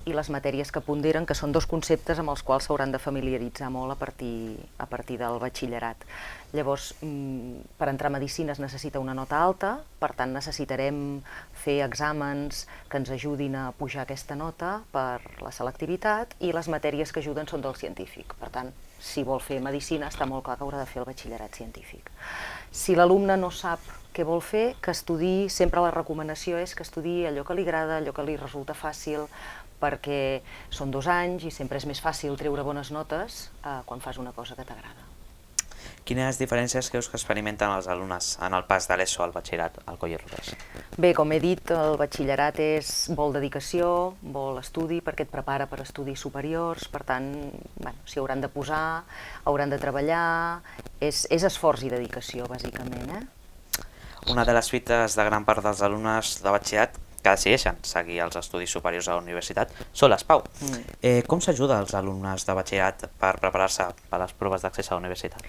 i les matèries que ponderen, que són dos conceptes amb els quals s'hauran de familiaritzar molt a partir del batxillerat. Llavors, per entrar a medicina es necessita una nota alta, per tant necessitarem fer exàmens que ens ajudin a pujar aquesta nota per la selectivitat, i les matèries que ajuden són del científic. Per tant, si vol fer medicina, està molt clar que haurà de fer el batxillerat científic. Si l'alumne no sap què vol fer, que estudiï, sempre la recomanació és que estudiï allò que li agrada, allò que li resulta fàcil, perquè són 2 anys i sempre és més fàcil treure bones notes quan fas una cosa que t'agrada. Quines diferències creus que experimenten els alumnes en el pas de l'ESO al batxillerat al Coll i Rodés? Bé, com he dit, el batxillerat vol dedicació, vol estudi, perquè et prepara per estudis superiors, per tant, s'hi hauran de posar, hauran de treballar, és esforç i dedicació, bàsicament. Una de les fites de gran part dels alumnes de batxillerat que decideixen seguir els estudis superiors a la universitat són les PAU. Com s'ajuda als alumnes de batxillerat per preparar-se per les proves d'accés a la universitat?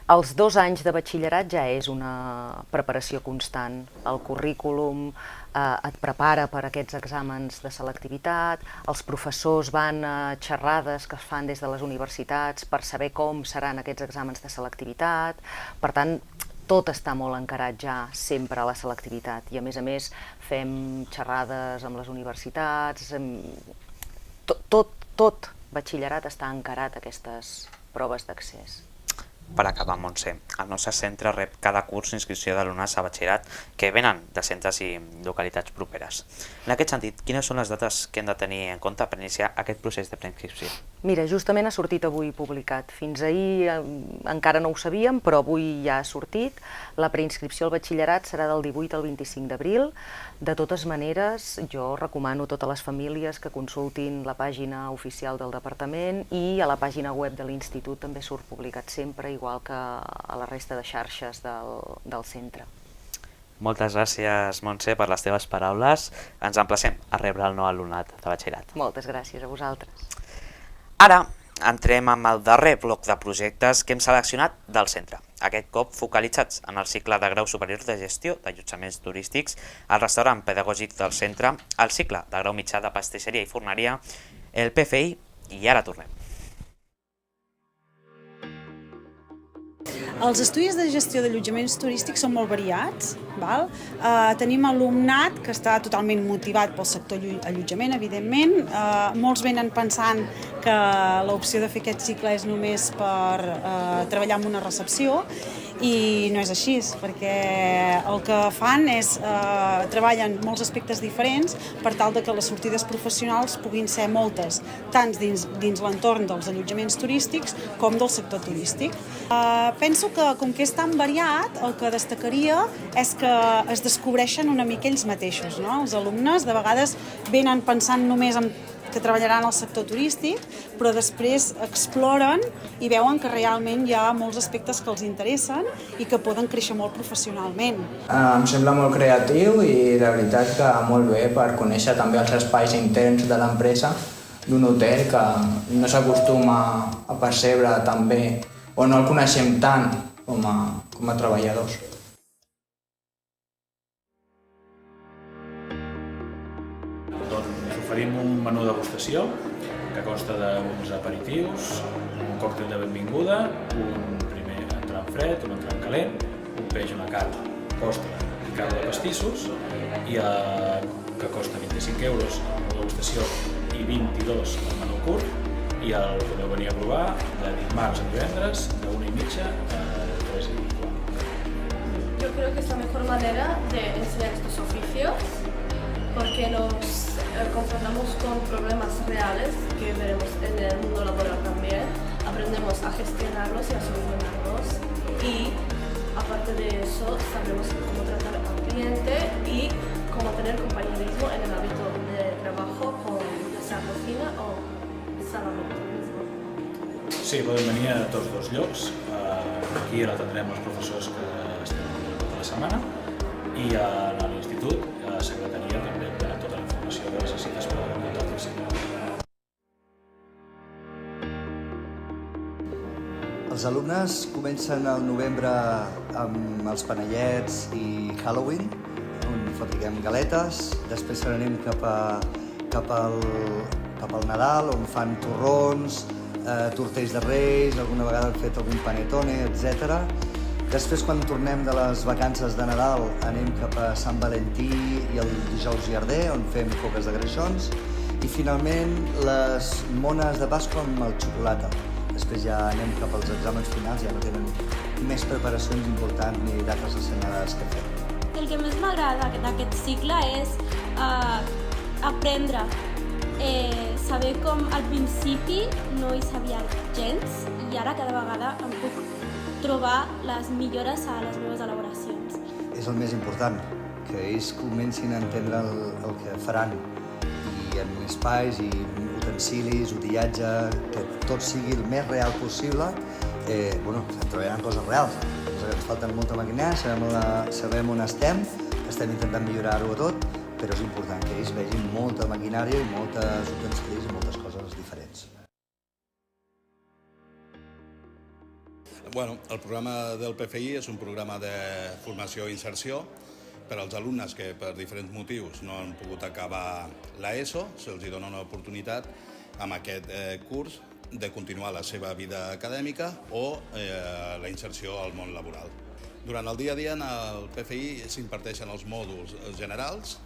Els 2 anys de batxillerat ja és una preparació constant. El currículum et prepara per aquests exàmens de selectivitat, els professors van a xerrades que es fan des de les universitats per saber com seran aquests exàmens de selectivitat. Per tant, tot està molt encarat ja sempre a la selectivitat i a més fem xerrades amb les universitats, tot batxillerat està encarat a aquestes proves d'accés. Per acabar, Montse, el nostre centre rep cada curs inscripció d'alumnes a batxillerat que venen de centres i localitats properes. En aquest sentit, quines són les dates que hem de tenir en compte per iniciar aquest procés de preinscripció? Mira, justament ha sortit avui publicat. Fins ahir encara no ho sabíem, però avui ja ha sortit. La preinscripció al batxillerat serà del 18 al 25 d'abril. De totes maneres, jo recomano a totes les famílies que consultin la pàgina oficial del departament i a la pàgina web de l'institut també surt publicat sempre, igual que a la resta de xarxes del centre. Moltes gràcies, Montse, per les teves paraules. Ens emplacem a rebre el nou alumnat de batxillerat. Moltes gràcies a vosaltres. Ara entrem amb el darrer bloc de projectes que hem seleccionat del centre. Aquest cop focalitzats en el cicle de grau superior de gestió d'allotjaments turístics, el restaurant pedagògic del centre, el cicle de grau mitjà de pastisseria i forneria, el PFI, i ara tornem. Els estudis de gestió d'allotjaments turístics són molt variats. Tenim alumnat que està totalment motivat pel sector allotjament, evidentment. Molts venen pensant que l'opció de fer aquest cicle és només per treballar en una recepció i no és així, perquè el que fan és treballen molts aspectes diferents per tal de que les sortides professionals puguin ser moltes, tant dins l'entorn dels allotjaments turístics com del sector turístic. Penso que, com que és tan variat, el que destacaria és que es descobreixen una mica ells mateixos, no? Els alumnes de vegades venen pensant només en que treballaran al sector turístic, però després exploren i veuen que realment hi ha molts aspectes que els interessen i que poden créixer molt professionalment. Em sembla molt creatiu i de veritat que molt bé per conèixer també els espais interns de l'empresa d'un hotel que no s'acostuma a percebre tan bé o no el coneixem tant com a treballadors. Oferim un menú degustació que consta d'uns aperitius, un còctel de benvinguda, un primer entrant fred, un entrant calent, un peix, una carn, postre i carn de pastissos, i que costa 25 euros la degustació i 22 el menú curt, i el podeu venir a provar de dimarts a divendres, de 1:30 a 3:15. Yo creo que es la mejor manera de enseñar estos oficios porque nos confrontamos con problemas reales que veremos en el mundo laboral también, aprendemos a gestionarlos y a solucionarlos y aparte de eso sabremos cómo tratar al cliente y cómo tener compañerismo en el ámbito de trabajo con ya sea cocina o salón. Sí, podem venir a tots dos llocs. Aquí l'atendrem els professors que estem tota la setmana i a l'institut, a la secretaria, també tenen tota la informació que necessites per contactar-se. Els alumnes comencen al novembre amb els panellets i Halloween, on fabriquem galetes. Després anem cap al Nadal, on fan torrons, tortells de reis, alguna vegada hem fet algun panetone, etc. Després, quan tornem de les vacances de Nadal, anem cap a Sant Valentí i el dijous Llarder, on fem coques de greixons. I finalment, les mones de Pasqua amb el xocolata. Després ja anem cap als exàmens finals, ja no tenen més preparacions importants ni dates assenyades que fem. El que més m'agrada d'aquest cicle és aprendre, saber com al principi no hi sabia gens i ara cada vegada em puc trobar les millores a les meves elaboracions. És el més important, que ells comencin a entendre el que faran i en espais i utensilis, utillatge, que tot sigui el més real possible. Treballant coses reals. Ens falten molta maquinària, sabem on estem intentant millorar-ho tot, però és important que ells vegin molta maquinària i moltes utensilis i moltes coses diferents. El programa del PFI és un programa de formació i inserció per als alumnes que per diferents motius no han pogut acabar l'ESO. Se'ls dona una oportunitat amb aquest curs de continuar la seva vida acadèmica o la inserció al món laboral. Durant el dia a dia en el PFI s'imparteixen els mòduls generals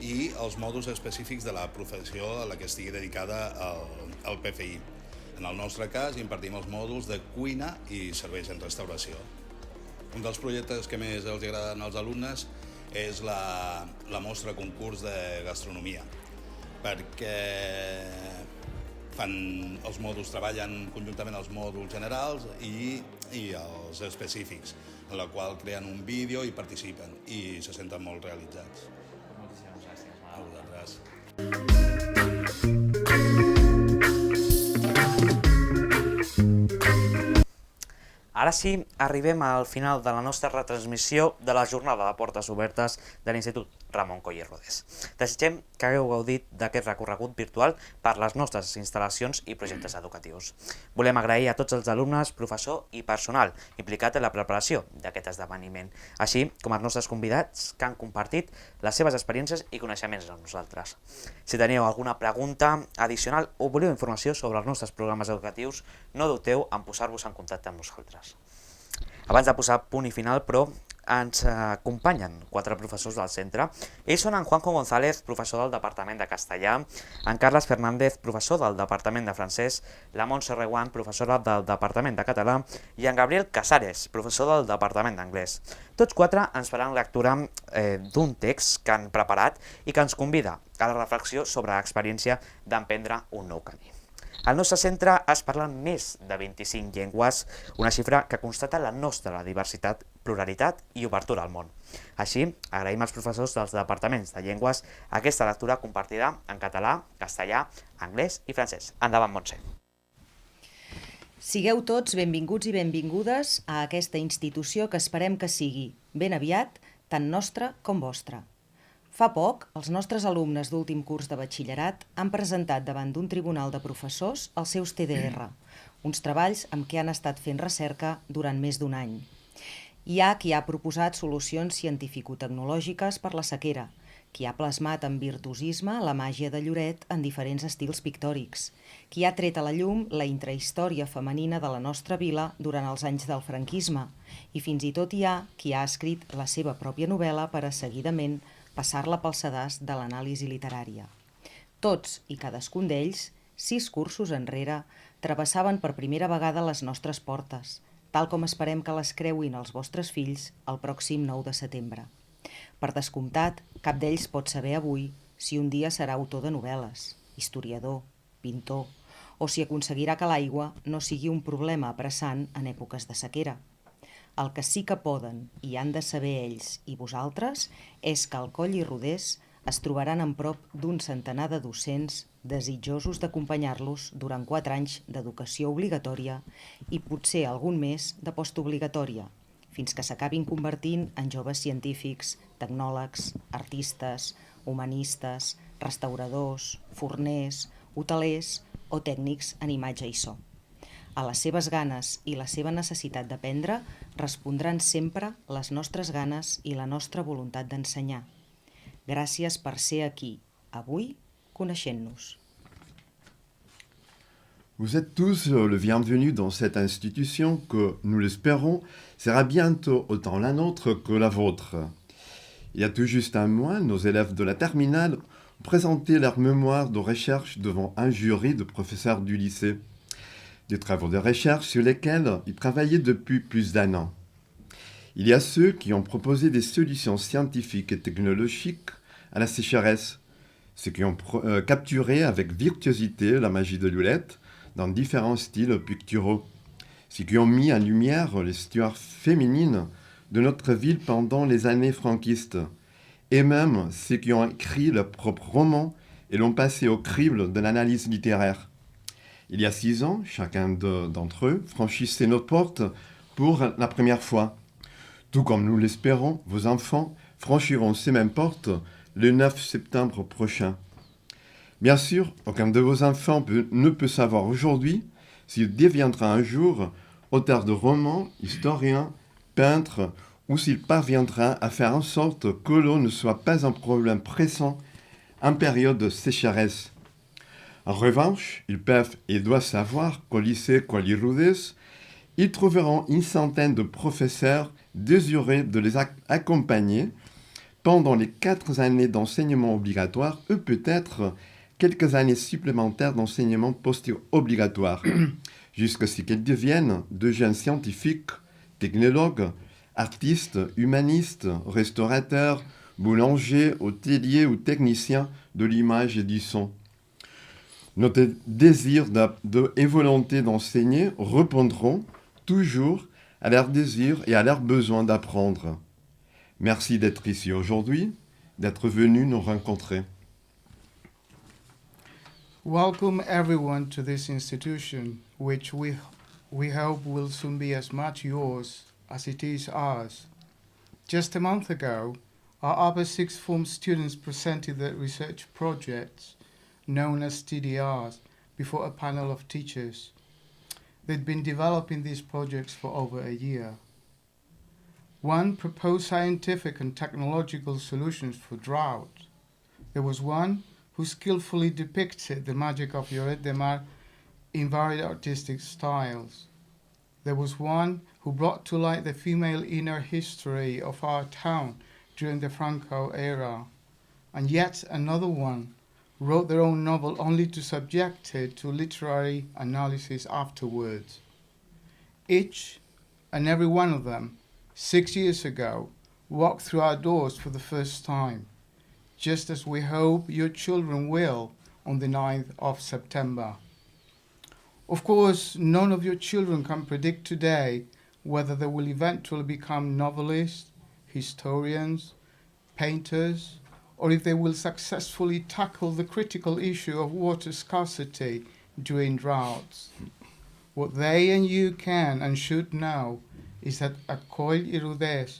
i els mòduls específics de la professió a la que estigui dedicada al PFI. En el nostre cas, impartim els mòduls de cuina i serveis en restauració. Un dels projectes que més els agraden als alumnes és la mostra concurs de gastronomia, perquè els mòduls treballen conjuntament els mòduls generals i els específics, en la qual creen un vídeo i participen i se senten molt realitzats. Moltíssimes gràcies. A vosaltres. Ara sí, arribem al final de la nostra retransmissió de la jornada de portes obertes de l'Institut Ramon Coll i Rodés. Desitgem que hagueu gaudit d'aquest recorregut virtual per les nostres instal·lacions i projectes educatius. Volem agrair a tots els alumnes, professor i personal implicat en la preparació d'aquest esdeveniment, així com als nostres convidats que han compartit les seves experiències i coneixements amb nosaltres. Si teniu alguna pregunta addicional o voleu informació sobre els nostres programes educatius, no dubteu en posar-vos en contacte amb nosaltres. Abans de posar punt i final, però, ens acompanyen 4 professors del centre. Ells són en Juanjo González, professor del Departament de Castellà, en Carles Fernández, professor del Departament de Francès, la Montse Reguant, professora del Departament de Català, i en Gabriel Casares, professor del Departament d'Anglès. Tots 4 ens faran lectura d'un text que han preparat i que ens convida a la reflexió sobre l'experiència d'emprendre un nou camí. Al nostre centre es parlen més de 25 llengües, una xifra que constata la nostra diversitat, pluralitat i obertura al món. Així, agraïm als professors dels departaments de llengües aquesta lectura compartida en català, castellà, anglès i francès. Endavant, Montse. Sigueu tots benvinguts i benvingudes a aquesta institució que esperem que sigui, ben aviat, tant nostra com vostra. Fa poc, els nostres alumnes d'últim curs de batxillerat han presentat davant d'un tribunal de professors els seus TDR, uns treballs amb què han estat fent recerca durant més d'un any. Hi ha qui ha proposat solucions científico-tecnològiques per la sequera, qui ha plasmat amb virtuosisme la màgia de Lloret en diferents estils pictòrics, qui ha tret a la llum la intrahistòria femenina de la nostra vila durant els anys del franquisme, i fins i tot hi ha qui ha escrit la seva pròpia novel·la per a seguidament passar-la pel sedàs de l'anàlisi literària. Tots i cadascun d'ells, 6 cursos enrere, travessaven per primera vegada les nostres portes, tal com esperem que les creuin els vostres fills el pròxim 9 de setembre. Per descomptat, cap d'ells pot saber avui si un dia serà autor de novel·les, historiador, pintor, o si aconseguirà que l'aigua no sigui un problema apressant en èpoques de sequera. El que sí que poden i han de saber ells i vosaltres és que al Coll i Rodés es trobaran en prop d'un centenar de docents desitjosos d'acompanyar-los durant 4 anys d'educació obligatòria i potser algun més de postobligatòria, fins que s'acabin convertint en joves científics, tecnòlegs, artistes, humanistes, restauradors, forners, hotelers o tècnics en imatge i so. A les seves ganes i la seva necessitat d'aprendre respondran sempre les nostres ganes i la nostra voluntat d'ensenyar. Gràcies per ser aquí, avui, coneixent-nos. Vous êtes tous le bienvenu dans cette institution que, nous l'espérons, sera bientôt autant la nôtre que la vôtre. Il y a tout juste un mois, nos élèves de la terminale ont présenté leur mémoire de recherche devant un jury de professeurs du lycée. Des travaux de recherche sur lesquels ils travaillaient depuis plus d'1 an. Il y a ceux qui ont proposé des solutions scientifiques et technologiques à la sécheresse, ceux qui ont capturé avec virtuosité la magie de Lloret dans différents styles picturaux, ceux qui ont mis en lumière l'histoire féminine de notre ville pendant les années franquistes, et même ceux qui ont écrit leurs propres romans et l'ont passé au crible de l'analyse littéraire. Il y a 6 ans, chacun d'entre eux franchissait notre porte pour la première fois. Tout comme nous l'espérons, vos enfants franchiront ces mêmes portes le 9 septembre prochain. Bien sûr, aucun de vos enfants ne peut savoir aujourd'hui s'il deviendra un jour auteur de romans, historien, peintre, ou s'il parviendra à faire en sorte que l'eau ne soit pas un problème pressant en période de sécheresse. En revanche, ils peuvent et doivent savoir qu'au lycée Coll i Rodés, ils trouveront une centaine de professeurs désireux de les accompagner pendant les 4 années d'enseignement obligatoire et peut-être quelques années supplémentaires d'enseignement post-obligatoire, jusqu'à ce qu'ils deviennent de jeunes scientifiques, technologues, artistes, humanistes, restaurateurs, boulangers, hôteliers ou techniciens de l'image et du son. Notre désir et volonté d'enseigner répondront toujours à leur désir et à leur besoin d'apprendre. Merci d'être ici aujourd'hui, d'être venu nous rencontrer. Welcome everyone to this institution, which we hope will soon be as much yours as it is ours. Just a month ago, our upper sixth form students presented their research projects, known as TDRs, before a panel of teachers. They'd been developing these projects for over a year. One proposed scientific and technological solutions for drought. There was one who skillfully depicted the magic of Lloret de Mar in varied artistic styles. There was one who brought to light the female inner history of our town during the Franco era, and yet another one wrote their own novel only to subject it to literary analysis afterwards. Each and every one of them, 6 years ago, walked through our doors for the first time, just as we hope your children will on the 9th of September. Of course, none of your children can predict today whether they will eventually become novelists, historians, painters, or if they will successfully tackle the critical issue of water scarcity during droughts. What they and you can and should know is that at Coll i Rodés,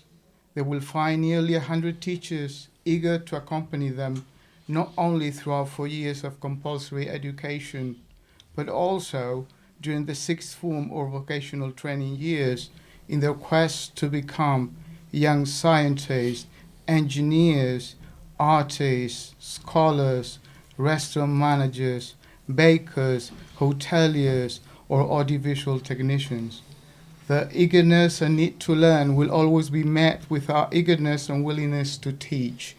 they will find nearly 100 teachers eager to accompany them not only throughout 4 years of compulsory education, but also during the 6th form or vocational training years in their quest to become young scientists, engineers, artists, scholars, restaurant managers, bakers, hoteliers, or audiovisual technicians. The eagerness and need to learn will always be met with our eagerness and willingness to teach.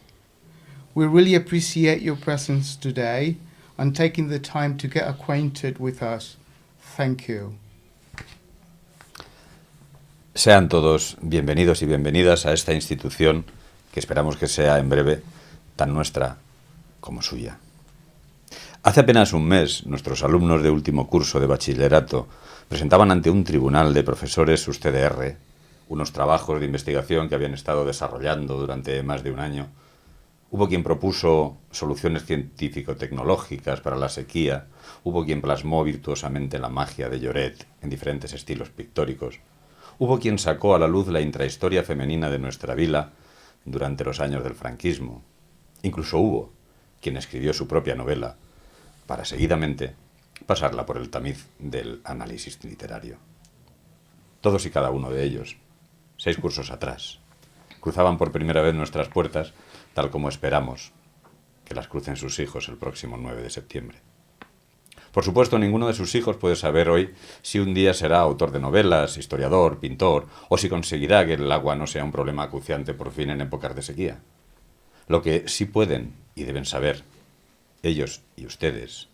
We really appreciate your presence today and taking the time to get acquainted with us. Thank you. Sean todos bienvenidos y bienvenidas a esta institución que esperamos que sea en breve tan nuestra como suya. Hace apenas un mes, nuestros alumnos de último curso de bachillerato presentaban ante un tribunal de profesores sus CDR, unos trabajos de investigación que habían estado desarrollando durante más de un año. Hubo quien propuso soluciones científico-tecnológicas para la sequía, hubo quien plasmó virtuosamente la magia de Lloret en diferentes estilos pictóricos, hubo quien sacó a la luz la intrahistoria femenina de nuestra vila durante los años del franquismo. Incluso hubo quien escribió su propia novela para seguidamente pasarla por el tamiz del análisis literario. Todos y cada uno de ellos, 6 cursos atrás, cruzaban por primera vez nuestras puertas, tal como esperamos que las crucen sus hijos el próximo 9 de septiembre. Por supuesto, ninguno de sus hijos puede saber hoy si un día será autor de novelas, historiador, pintor, o si conseguirá que el agua no sea un problema acuciante por fin en épocas de sequía. Lo que sí pueden y deben saber, ellos y ustedes,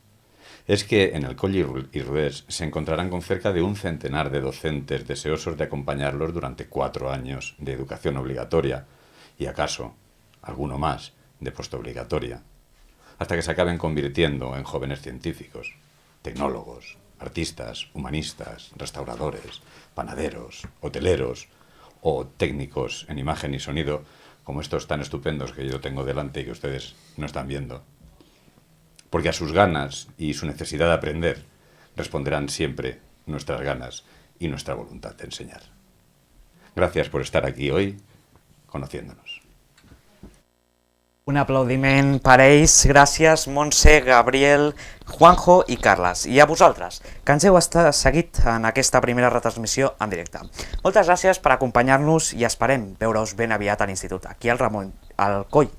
es que en el Coll i Rodés se encontrarán con cerca de 1 centenar de docentes deseosos de acompañarlos durante 4 años de educación obligatoria y, acaso, alguno más de postobligatoria, hasta que se acaben convirtiendo en jóvenes científicos, tecnólogos, artistas, humanistas, restauradores, panaderos, hoteleros o técnicos en imagen y sonido, como estos tan estupendos que yo tengo delante y que ustedes no están viendo. Porque a sus ganas y su necesidad de aprender responderán siempre nuestras ganas y nuestra voluntad de enseñar. Gracias por estar aquí hoy conociéndonos. Un aplaudiment per ells. Gràcies, Montse, Gabriel, Juanjo i Carles. I a vosaltres, que ens heu seguit en aquesta primera retransmissió en directe. Moltes gràcies per acompanyar-nos i esperem veure-us ben aviat a l'Institut, aquí al Coll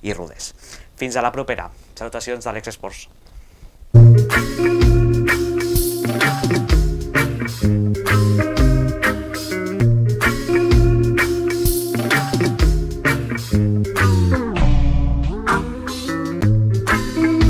i Rodés. Fins a la propera. Salutacions d'Àlex Esports.